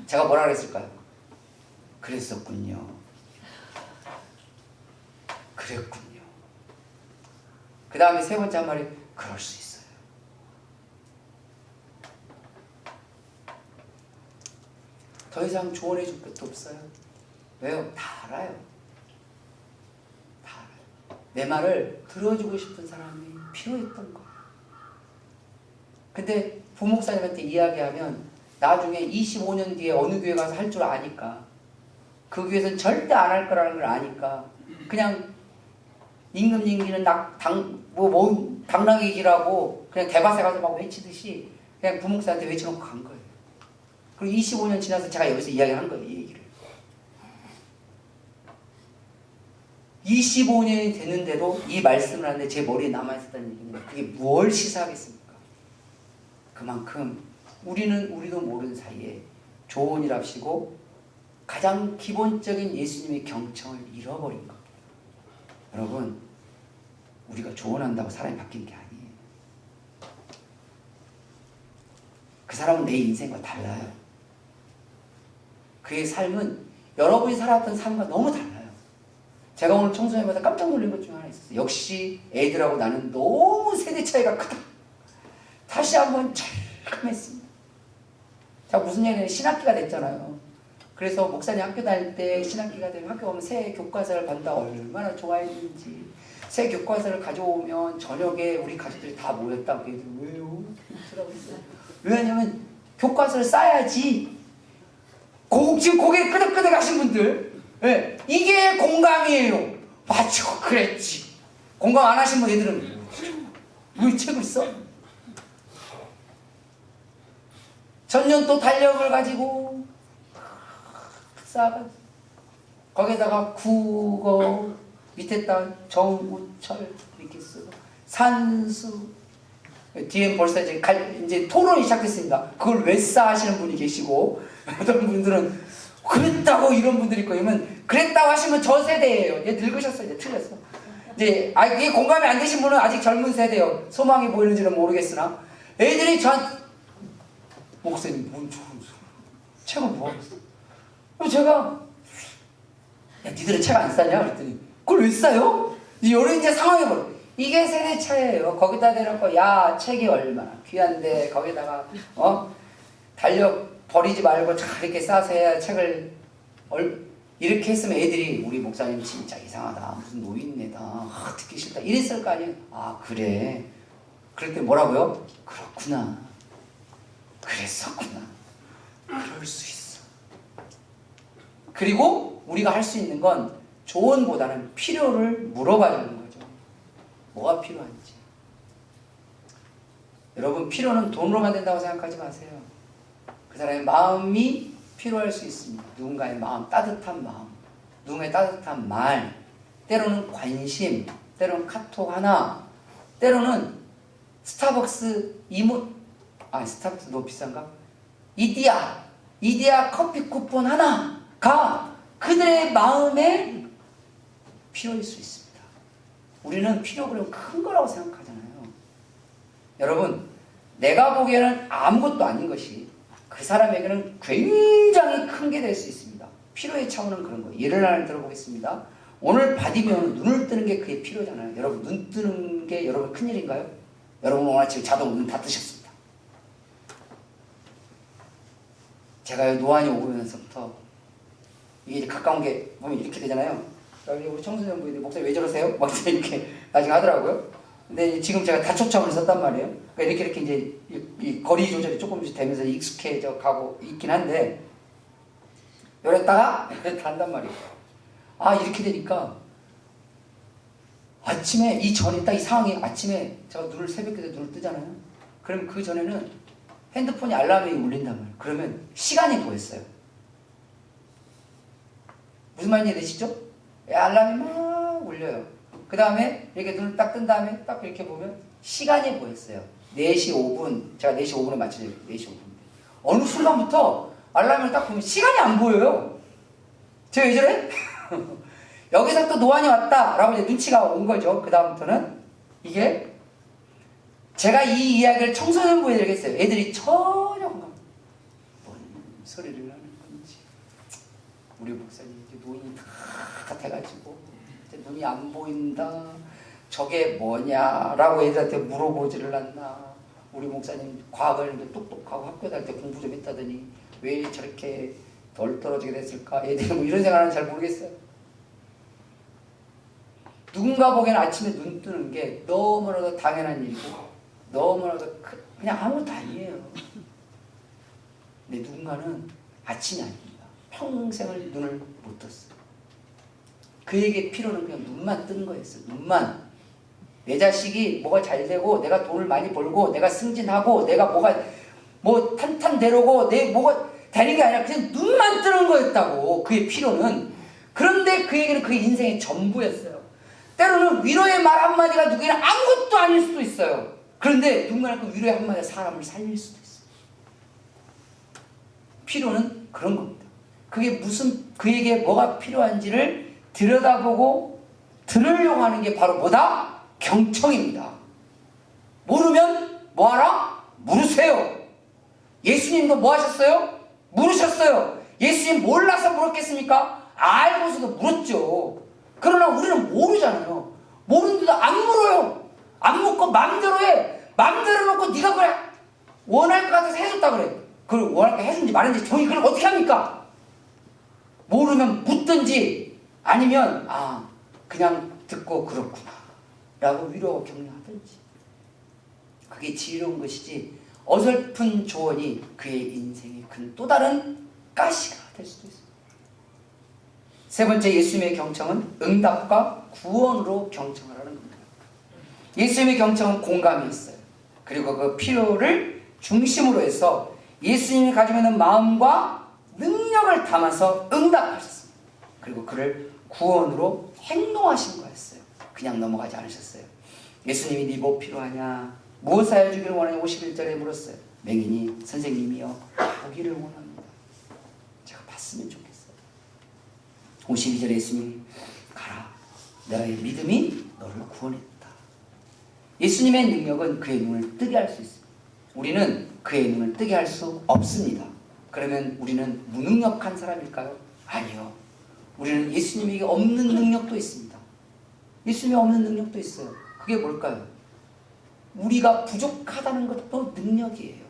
제가 뭐라 그랬을까요? 그랬었군요. 그랬군요. 그 다음에 세 번째 한 말이 그럴 수 있어요. 더 이상 조언해 줄 것도 없어요. 왜요? 다 알아요. 다 알아요. 내 말을 들어주고 싶은 사람이 필요했던 거예요. 근데 부목사님한테 이야기하면 나중에 25년 뒤에 어느 교회 가서 할 줄 아니까 그 교회에서는 절대 안 할 거라는 걸 아니까 그냥 임금님기는 당나귀기라고 그냥 대밭에 가서 막 외치듯이 그냥 부목사한테 외쳐놓고 간 거예요. 그리고 25년 지나서 제가 여기서 이야기를 한 거예요. 이 얘기를. 25년이 됐는데도 이 말씀을 하는데 제 머리에 남아있었다는 얘기는 그게 뭘 시사하겠습니까? 그만큼 우리도 모르는 사이에 조언이랍시고 가장 기본적인 예수님의 경청을 잃어버린 겁니다. 여러분, 우리가 조언한다고 사람이 바뀌는 게 아니에요. 그 사람은 내 인생과 달라요. 그의 삶은 여러분이 살았던 삶과 너무 달라요. 제가 오늘 청소년마다 깜짝 놀란 것 중에 하나 있었어요. 역시 애들하고 나는 너무 세대 차이가 크다. 다시 한번 철감했습니다. 자, 무슨 얘기냐면 신학기가 됐잖아요. 그래서 목사님 학교 다닐 때 신학기가 되면 학교 오면 새 교과서를 받는다 얼마나 좋아했는지. 새 교과서를 가져오면 저녁에 우리 가족들이 다 모였다. 그 애들 왜요? 왜냐면 교과서를 싸야지. 지금 고개 끄덕끄덕 하신 분들, 네, 이게 공감이에요. 맞죠? 그랬지. 공감 안 하신 분 애들은 왜 책을 써? 전년도 달력을 가지고 싸가 거기다가 국어 밑에다 정우철 이렇게 쓰고 산수 뒤엔 벌써 이제 토론이 시작됐습니다. 그걸 왜 싸 하시는 분이 계시고 어떤 분들은 그랬다고 이런 분들이 있고 그러면 그랬다고 하시면 저 세대예요. 이제 늙으셨어요. 이제 틀렸어. 이제 이게 공감이 안 되신 분은 아직 젊은 세대예요. 소망이 보이는지는 모르겠으나 애들이 저한테 목사님 뭔 좋은 책을 뭐 하겠어? 제가 야 니들은 책 안 싸냐? 그랬더니 그걸 왜 싸요? 이런 이제 상황이 벌어. 이게 세대 차이예요. 거기다 대놓고 야 책이 얼마나 귀한데 거기다가 달력 버리지 말고 잘 이렇게 싸서 해야 책을 이렇게 했으면 애들이 우리 목사님 진짜 이상하다. 무슨 노인네다. 듣기 싫다. 이랬을 거 아니에요. 아 그래. 그럴 때 뭐라고요? 그렇구나. 그랬었구나. 그럴 수 있어. 그리고 우리가 할 수 있는 건 조언보다는 필요를 물어봐주는 거죠. 뭐가 필요한지. 여러분 필요는 돈으로만 된다고 생각하지 마세요. 그 사람의 마음이 필요할 수 있습니다. 누군가의 마음, 따뜻한 마음, 누군가의 따뜻한 말, 때로는 관심, 때로는 카톡 하나, 때로는 스타벅스 스타벅스 너무 비싼가? 이디야 커피 쿠폰 하나가 그들의 마음에 필요할 수 있습니다. 우리는 필요 그러면 큰 거라고 생각하잖아요. 여러분, 내가 보기에는 아무것도 아닌 것이 그 사람에게는 굉장히 큰 게 될 수 있습니다. 필요의 차원은 그런 거예요. 예를 하나 들어보겠습니다. 오늘 받으면 눈을 뜨는 게 그게 필요잖아요. 여러분 눈 뜨는 게 여러분 큰일인가요? 여러분 오늘 아침에 자동 눈 다 뜨셨습니다. 제가 노안이 오면서부터 이게 이제 가까운 게 보면 이렇게 되잖아요. 우리 청소년분들이 목사님 왜 저러세요? 막 이렇게 나중에 하더라고요. 근데 지금 제가 다초점을 썼단 말이에요. 그러니까 이렇게 이제 이 거리 조절이 조금씩 되면서 익숙해져 가고 있긴 한데 열었다가 이렇게 한단 말이에요. 아 이렇게 되니까 아침에 이 전에 딱 이 상황이 아침에 제가 새벽에 눈을 뜨잖아요. 그러면 그 전에는 핸드폰이 알람이 울린단 말이에요. 그러면 시간이 보였어요. 무슨 말인지 되시죠? 알람이 막 울려요. 그 다음에 이렇게 눈을 딱 뜬 다음에 딱 이렇게 보면 시간이 보였어요. 4시 5분. 제가 4시 5분에 맞춰요. 4시 5분. 어느 순간부터 알람을 딱 보면 시간이 안 보여요. 제가 왜 저래? 여기서 또 노안이 왔다 라고 이제 눈치가 온 거죠. 그 다음부터는 이게 제가 이 이야기를 청소년부에들에게 했어요. 애들이 전혀 뭔 소리를 하는 건지. 우리 목사님 이제 눈이 다 돼가지고 이제 눈이 안 보인다. 저게 뭐냐라고 애들한테 물어보지를 않나. 우리 목사님 과거에 똑똑하고 학교 다닐 때 공부 좀 했다더니 왜 저렇게 덜 떨어지게 됐을까? 애들이 뭐 이런 생각하는지 잘 모르겠어요. 누군가 보기에는 아침에 눈 뜨는 게 너무나도 당연한 일이고 너무나도 그냥 아무것도 아니에요. 근데 누군가는 아침이 아닙니다. 평생을 눈을 못 떴어요. 그에게 필요는 그냥 눈만 뜨는 거였어요. 눈만. 내 자식이 뭐가 잘 되고 내가 돈을 많이 벌고 내가 승진하고 내가 뭐 탄탄대로고 내 뭐가 되는 게 아니라 그냥 눈만 뜨는 거였다고. 그의 필요는. 그런데 그에게는 그의 인생의 전부였어요. 때로는 위로의 말 한마디가 누구에게는 아무것도 아닐 수도 있어요. 그런데 누군가는 그 위로의 한마디가 사람을 살릴 수도 있어요. 필요는 그런 겁니다. 그에게 뭐가 필요한지를 들여다보고 들으려고 하는 게 바로 뭐다? 경청입니다. 모르면 뭐하라? 물으세요. 예수님도 뭐 하셨어요? 물으셨어요. 예수님 몰라서 물었겠습니까? 알고서도 물었죠. 그러나 우리는 모르잖아요. 모르는데도 안 물어요. 안 묻고 맘대로 해. 맘대로 놓고 네가 그래 원할 것 같아서 해줬다 그래. 그걸 원할 거 해준지 말든지 종이 그걸 어떻게 합니까? 모르면 묻든지 아니면 그냥 듣고 그렇구나 라고 위로 격려하든지. 그게 지혜로운 것이지 어설픈 조언이 그의 인생의 큰 또 다른 가시가 될 수도 있습니다. 세 번째 예수님의 경청은 응답과 구원으로 경청하라는 겁니다. 예수님의 경청은 공감이 있어요. 그리고 그 필요를 중심으로 해서 예수님이 가지고 있는 마음과 능력을 담아서 응답하셨습니다. 그리고 그를 구원으로 행동하신 거였어요. 그냥 넘어가지 않으셨어요. 예수님이 네 뭐 필요하냐? 무엇 하여 주기를 원하냐? 51절에 물었어요. 맹인이 선생님이여 보기를 원합니다. 제가 봤으면 좋겠어요. 52절에 예수님이 가라. 너의 믿음이 너를 구원했다. 예수님의 능력은 그의 눈을 뜨게 할 수 있습니다. 우리는 그의 눈을 뜨게 할 수 없습니다. 그러면 우리는 무능력한 사람일까요? 아니요. 우리는 예수님에게 없는 능력도 있습니다. 예수님이 없는 능력도 있어요. 그게 뭘까요? 우리가 부족하다는 것도 능력이에요.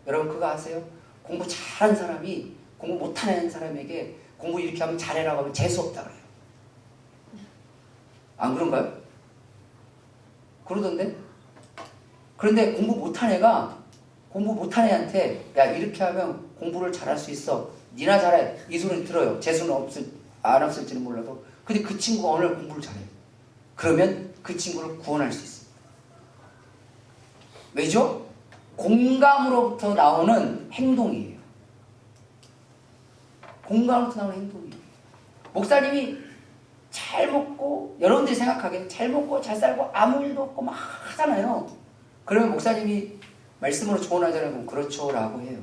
여러분 그거 아세요? 공부 잘하는 사람이 공부 못하는 사람에게 공부 이렇게 하면 잘해라고 하면 재수없다 그래요. 안 그런가요? 그러던데? 그런데 공부 못한 애가 공부 못한 애한테 야 이렇게 하면 공부를 잘할 수 있어. 니나 잘해. 이 소리는 들어요. 재수는 안 없을지는 몰라도. 근데 그 친구가 오늘 공부를 잘해. 그러면 그 친구를 구원할 수 있습니다. 왜죠? 공감으로부터 나오는 행동이에요. 공감으로부터 나오는 행동이에요. 목사님이 잘 먹고 여러분들이 생각하기에 잘 먹고 잘 살고 아무 일도 없고 막 하잖아요. 그러면 목사님이 말씀으로 조언하잖아요. 그럼 그렇죠 라고 해요.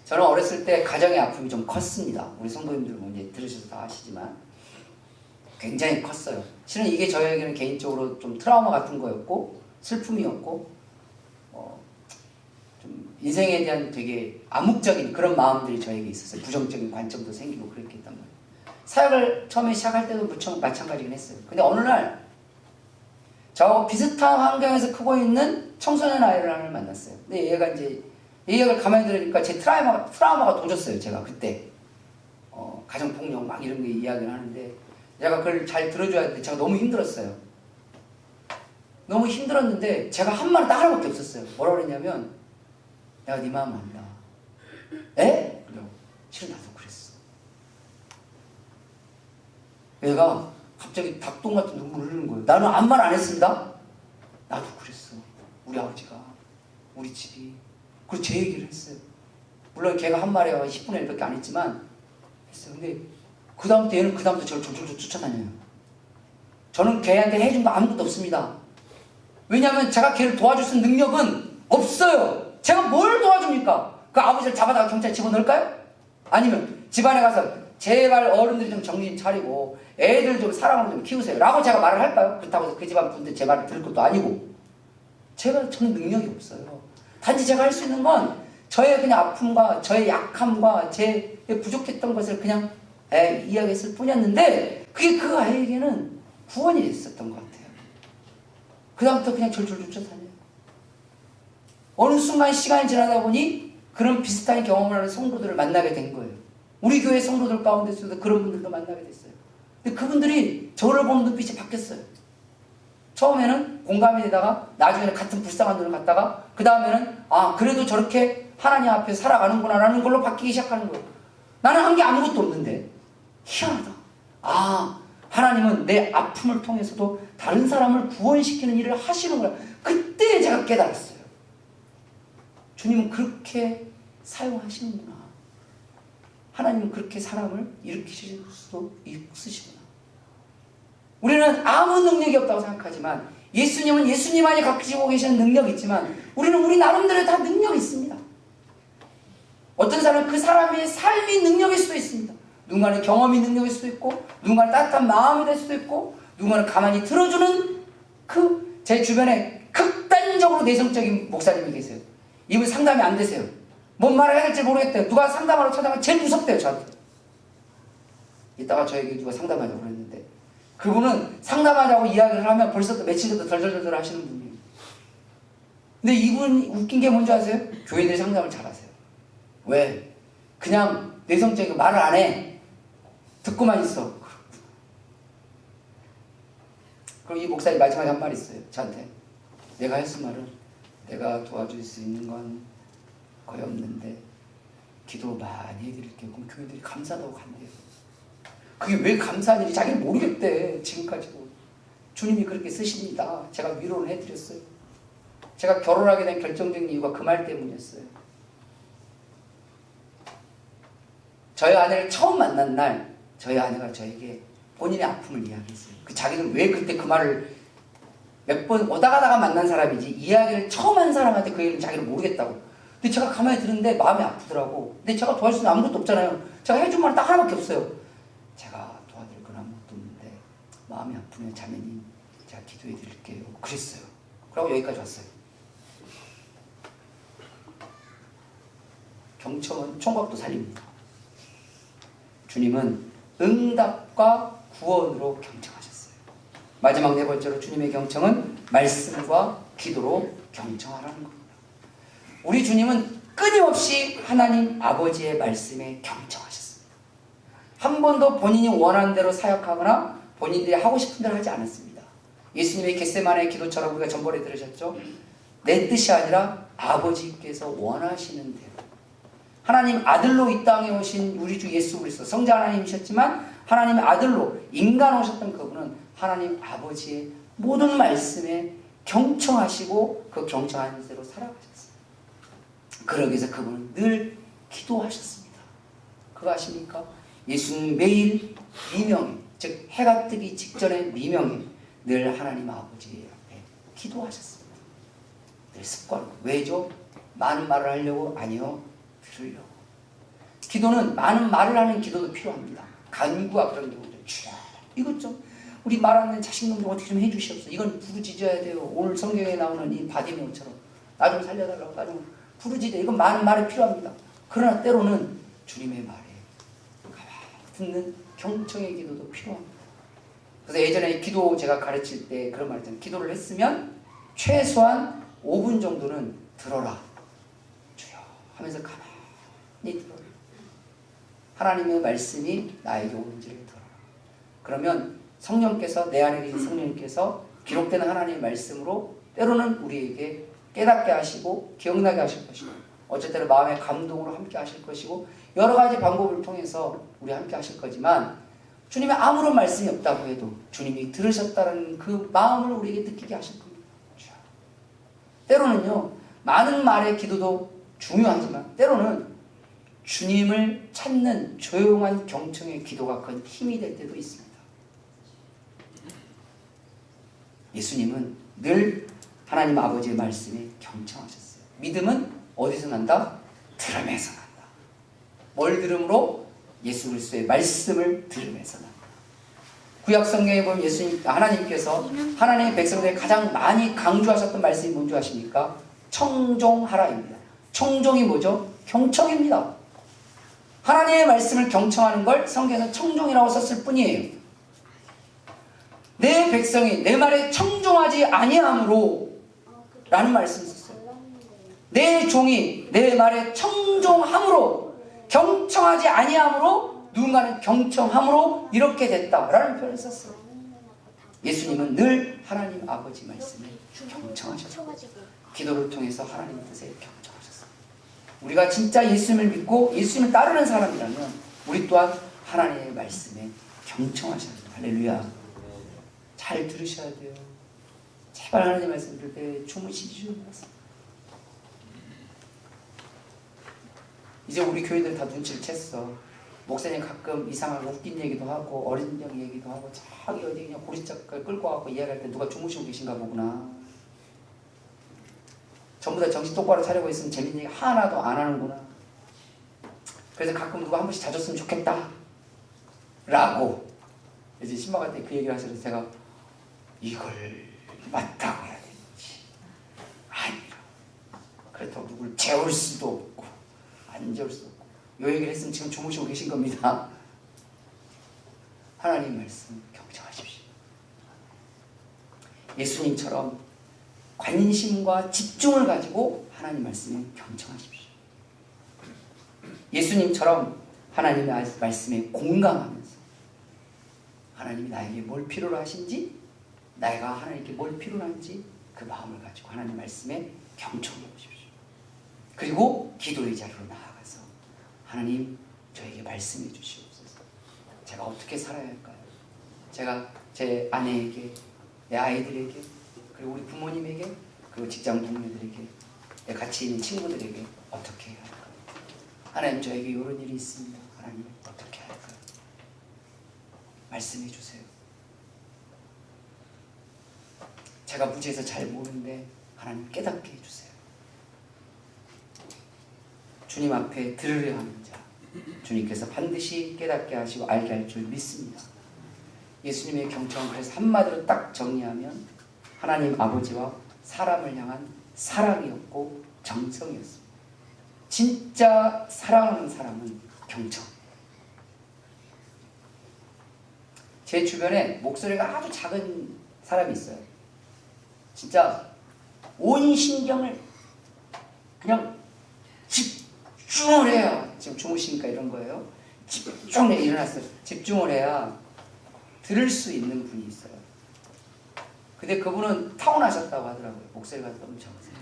저는 어렸을 때 가정의 아픔이 좀 컸습니다. 우리 성도님들 이제 들으셔서 다 아시지만 굉장히 컸어요. 실은 이게 저에게는 개인적으로 좀 트라우마 같은 거였고 슬픔이었고 좀 인생에 대한 되게 암묵적인 그런 마음들이 저에게 있었어요. 부정적인 관점도 생기고 그렇게 했단 말이에요. 사역을 처음에 시작할 때도 무척 마찬가지긴 했어요. 근데 어느 날 저하고 비슷한 환경에서 크고 있는 청소년 아이를 하나를 만났어요. 근데 얘가 이제 이 얘기를 가만히 들으니까 제 트라우마가 도졌어요. 제가 그때 가정폭력 막 이런 게 이야기를 하는데 제가 그걸 잘 들어줘야 되는데 제가 너무 힘들었어요. 너무 힘들었는데 제가 한 말은 딱 하나밖에 없었어요. 뭐라고 그랬냐면 내가 네 마음 안다. 에? 그래요. 실은 나도 그랬어. 얘가 갑자기 닭똥 같은 눈물을 흘리는 거예요. 나는 아무 말 안 했습니다. 나도 그랬어. 우리 아버지가, 우리 집이. 그리고 제 얘기를 했어요. 물론 걔가 한 말에 10분의 1밖에 안 했지만 했어요. 근데 그 다음부터 얘는 그 다음부터 저를 졸졸졸 쫓아다녀요. 저는 걔한테 해준 거 아무것도 없습니다. 왜냐하면 제가 걔를 도와줄 수 있는 능력은 없어요. 제가 뭘 도와줍니까? 그 아버지를 잡아다가 경찰에 집어넣을까요? 아니면 집안에 가서 제발 어른들이 좀 정신 차리고 애들 좀 사랑으로 좀 키우세요 라고 제가 말을 할까요? 그렇다고 해서 그 집안 분들 제 말을 들을 것도 아니고 저는 능력이 없어요. 단지 제가 할 수 있는 건 저의 그냥 아픔과 저의 약함과 제 부족했던 것을 그냥 이야기했을 뿐이었는데 그게 그 아이에게는 구원이 있었던 것 같아요. 그 다음부터 그냥 졸졸 쫓아다녀요. 어느 순간 시간이 지나다 보니 그런 비슷한 경험을 하는 성도들을 만나게 된 거예요. 우리 교회 성도들 가운데서도 그런 분들도 만나게 됐어요. 근데 그분들이 저를 보는 눈빛이 바뀌었어요. 처음에는 공감이 되다가 나중에는 같은 불쌍한 눈을 갖다가 그 다음에는 그래도 저렇게 하나님 앞에 살아가는구나 라는 걸로 바뀌기 시작하는 거예요. 나는 한 게 아무것도 없는데 희한하다. 하나님은 내 아픔을 통해서도 다른 사람을 구원시키는 일을 하시는구나. 그때 제가 깨달았어요. 주님은 그렇게 사용하시는구나. 하나님은 그렇게 사람을 일으키실 수도 있으시구나. 우리는 아무 능력이 없다고 생각하지만 예수님은 예수님만이 가지고 계시는 능력이 있지만 우리는 우리 나름대로 다 능력이 있습니다. 어떤 사람은 그 사람의 삶이 능력일 수도 있습니다. 누군가는 경험이 능력일 수도 있고 누군가는 따뜻한 마음이 될 수도 있고 누군가는 가만히 들어주는 제 주변에 극단적으로 내성적인 목사님이 계세요. 이분 상담이 안 되세요. 뭔 말을 해야 될지 모르겠대요. 누가 상담하러 찾아가면 제일 무섭대요. 저한테. 이따가 저에게 누가 상담하자고 그랬는데 그분은 상담하자고 이야기를 하면 벌써부터 며칠 전부터 덜덜덜 하시는 분이에요. 근데 이분 웃긴 게 뭔지 아세요? 교인들이 상담을 잘하세요. 왜? 그냥 내성적이고 말을 안 해. 듣고만 있어. 그럼 이 목사님 마지막에 한 말이 있어요. 저한테. 내가 했을 말은 내가 도와줄 수 있는 건 거의 없는데 기도 많이 해드릴게요. 그럼 교인들이 감사하다고 간대요. 그게 왜 감사한지 자기는 모르겠대. 지금까지도. 주님이 그렇게 쓰십니다. 제가 위로를 해드렸어요. 제가 결혼하게 된 결정적인 이유가 그 말 때문이었어요. 저희 아내를 처음 만난 날 저희 아내가 저에게 본인의 아픔을 이야기했어요. 자기는 왜 그때 그 말을 몇 번 오다 가다가 만난 사람이지 이야기를 처음 한 사람한테 그 얘기는 자기는 모르겠다고. 근데 제가 가만히 들었는데 마음이 아프더라고. 근데 제가 도와줄 수 있는 아무것도 없잖아요. 제가 해준 말은 딱 하나밖에 없어요. 제가 도와드릴 건 아무것도 없는데 마음이 아프면 자매님 제가 기도해 드릴게요. 그랬어요. 그러고 여기까지 왔어요. 경청은 총각도 살립니다. 주님은 응답과 구원으로 경청하셨어요. 마지막 네 번째로 주님의 경청은 말씀과 기도로 경청하라는 겁니다. 우리 주님은 끊임없이 하나님 아버지의 말씀에 경청하셨습니다. 한 번도 본인이 원하는 대로 사역하거나 본인들이 하고 싶은 대로 하지 않았습니다. 예수님의 겟세마네 기도처럼 우리가 전번에 들으셨죠? 내 뜻이 아니라 아버지께서 원하시는 대로. 하나님 아들로 이 땅에 오신 우리 주 예수 그리스도 성자 하나님이셨지만 하나님의 아들로 인간 오셨던 그분은 하나님 아버지의 모든 말씀에 경청하시고 그 경청하는 대로 살아가셨어요. 그러기 위해서 그분은 늘 기도하셨습니다. 그거 아십니까? 예수는 매일 미명에, 즉 해가 뜨기 직전에 미명에 늘 하나님 아버지 앞에 기도하셨습니다. 늘 습관으로. 왜죠? 많은 말을 하려고? 아니요. 들으려고. 기도는 많은 말을 하는 기도도 필요합니다. 간구와 그런 경우도 이것 좀 우리 말하는 자식놈 좀 어떻게 좀 해주시옵소서. 이건 부르짖어야 돼요. 오늘 성경에 나오는 이 바디메오처럼 나 좀 살려달라고, 나 좀 부르짖어. 이건 많은 말이 필요합니다. 그러나 때로는 주님의 말에 가만히 듣는 경청의 기도도 필요합니다. 그래서 예전에 기도 제가 가르칠 때 그런 말 했잖아요. 기도를 했으면 최소한 5분 정도는 들어라. 주여 하면서 가만히 들어라. 하나님의 말씀이 나에게 오는지를 들어라. 그러면 성령께서, 내 안에 계신 성령님께서 기록된 하나님의 말씀으로 때로는 우리에게 깨닫게 하시고 기억나게 하실 것이고, 어쨌든 마음의 감동으로 함께 하실 것이고, 여러 가지 방법을 통해서 우리 함께 하실 거지만, 주님의 아무런 말씀이 없다고 해도 주님이 들으셨다는 그 마음을 우리에게 느끼게 하실 겁니다. 때로는요, 많은 말의 기도도 중요하지만 때로는 주님을 찾는 조용한 경청의 기도가 큰 힘이 될 때도 있습니다. 예수님은 늘 하나님 아버지의 말씀에 경청하셨어요. 믿음은 어디서 난다? 들음에서 난다. 뭘 들음으로? 예수 그리스도의 말씀을 들음에서 난다. 구약 성경에 보면 하나님께서 하나님의 백성들에게 가장 많이 강조하셨던 말씀이 뭔지 아십니까? 청종하라입니다. 청종이 뭐죠? 경청입니다. 하나님의 말씀을 경청하는 걸 성경에서 청종이라고 썼을 뿐이에요. 내 백성이 내 말에 청종하지 아니함으로 라는 말씀을 썼어요. 내 종이 내 말에 청종함으로, 경청하지 아니함으로, 누군가는 경청함으로 이렇게 됐다라는 표현을 썼어요. 예수님은 늘 하나님 아버지 말씀에 경청하셨고 기도를 통해서 하나님 뜻에 경청하셨어요. 우리가 진짜 예수님을 믿고 예수님을 따르는 사람이라면 우리 또한 하나님의 말씀에 경청하셔야 돼요. 할렐루야. 잘 들으셔야 돼요. 제발 하나님 말씀 들을 때 주무시지 마세요. 이제 우리 교인들 다 눈치를 챘어. 목사님 가끔 이상하게 웃긴 얘기도 하고 어린 적 얘기도 하고 저기 어디 그냥 고리짝을 끌고 와서 이야기할 때 누가 주무시고 계신가 보구나. 전부 다 정신 똑바로 차리고 있으면 재밌는 얘기 하나도 안 하는구나. 그래서 가끔 누가 한 번씩 자줬으면 좋겠다 라고 이제 신방할 때 그 얘기를 하셔서 제가 이걸 맞다고 해야 되는지 아니라 그렇다고 누굴 재울 수도 없고 안 재울 수도 없고 이 얘기를 했으면 지금 주무시고 계신 겁니다. 하나님 말씀 경청하십시오. 예수님처럼 관심과 집중을 가지고 하나님 말씀에 경청하십시오. 예수님처럼 하나님의 말씀에 공감하면서 하나님이 나에게 뭘 필요로 하신지, 내가 하나님께 뭘 필요로 한지 그 마음을 가지고 하나님 말씀에 경청해 보십시오. 그리고 기도의 자리로 나아가서 하나님 저에게 말씀해 주시옵소서. 제가 어떻게 살아야 할까요? 제가 제 아내에게, 내 아이들에게, 그리고 우리 부모님에게, 그리고 직장 동료들에게, 내 같이 있는 친구들에게 어떻게 해야 할까요? 하나님 저에게 이런 일이 있습니다. 하나님 어떻게 해야 할까요? 말씀해 주세요. 제가 무지해서 잘 모르는데 하나님 깨닫게 해주세요. 주님 앞에 들으려 하는 자, 주님께서 반드시 깨닫게 하시고 알게 할 줄 믿습니다. 예수님의 경청은 그래서 한마디로 딱 정리하면 하나님 아버지와 사람을 향한 사랑이었고 정성이었습니다. 진짜 사랑하는 사람은 경청. 제 주변에 목소리가 아주 작은 사람이 있어요. 진짜 온 신경을 그냥 집중을 해야, 지금 주무시니까 이런 거예요. 집중을 해, 일어났어요. 집중을 해야 들을 수 있는 분이 있어요. 근데 그분은 타고나셨다고 하더라고요. 목소리가 너무 작으세요.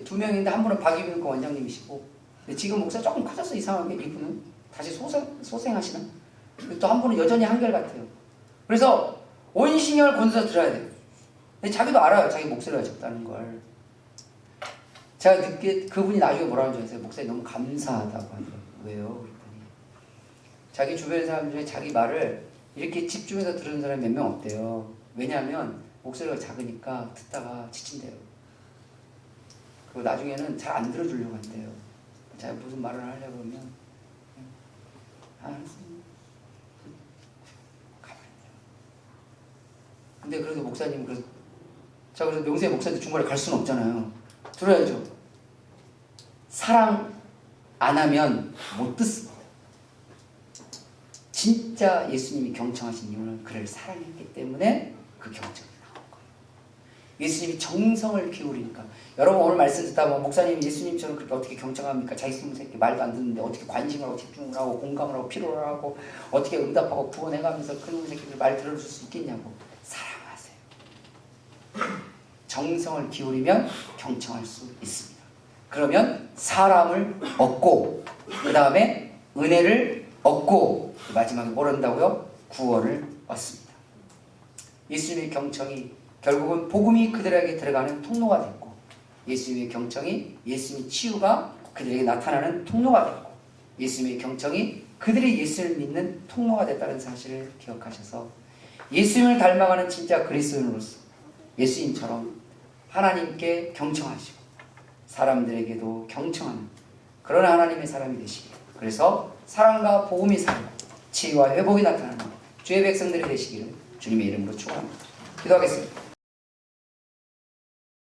두 명인데 한 분은 박유빈 원장님이시고, 근데 지금 목소리 조금 커졌어. 이상하게 이분은 다시 소생하시나? 또 한 분은 여전히 한결같아요. 그래서 온 신경을 건져서 들어야 돼요. 근데 자기도 알아요. 자기 목소리가 작다는 걸. 제가 늦게 그분이 나중에 뭐라고 하는지 아세요? 목소리 너무 감사하다고 하더라고요. 왜요? 그랬더니 자기 주변 사람 중에 자기 말을 이렇게 집중해서 들은 사람이 몇 명 없대요. 왜냐하면 목소리가 작으니까 듣다가 지친대요. 그리고 나중에는 잘 안 들어주려고 한대요. 자기가 무슨 말을 하려고 그러면 알았습니다. 가만히 있어요. 근데 그래도 목사님, 제가 그래서 명세 목사한테 중간에 갈 수는 없잖아요. 들어야죠. 사랑 안 하면 못 듣습니다. 진짜 예수님이 경청하신 이유는 그를 사랑했기 때문에 그 경청이 나온 거예요. 예수님이 정성을 기울이니까. 여러분 오늘 말씀 듣다 보면 목사님 예수님처럼 그렇게 어떻게 경청합니까? 자기 숨은 새끼 말도 안 듣는데 어떻게 관심을 하고 집중을 하고 공감을 하고 필요를 하고 어떻게 응답하고 구원해가면서 그 놈의 새끼들 말 들어줄 수 있겠냐고. 사랑하세요. 정성을 기울이면 경청할 수 있습니다. 그러면 사람을 얻고 그 다음에 은혜를 얻고 마지막에 뭘 얻는다고요? 구원을 얻습니다. 예수님의 경청이 결국은 복음이 그들에게 들어가는 통로가 됐고 예수님의 경청이 예수님의 치유가 그들에게 나타나는 통로가 됐고 예수님의 경청이 그들이 예수를 믿는 통로가 됐다는 사실을 기억하셔서 예수님을 닮아가는 진짜 그리스도인으로서 예수님처럼 하나님께 경청하시고 사람들에게도 경청하는 그런 하나님의 사람이 되시길 그래서 사랑과 복음이 살고 치유와 회복이 나타나는 주의 백성들이 되시기를 주님의 이름으로 축원합니다. 기도하겠습니다.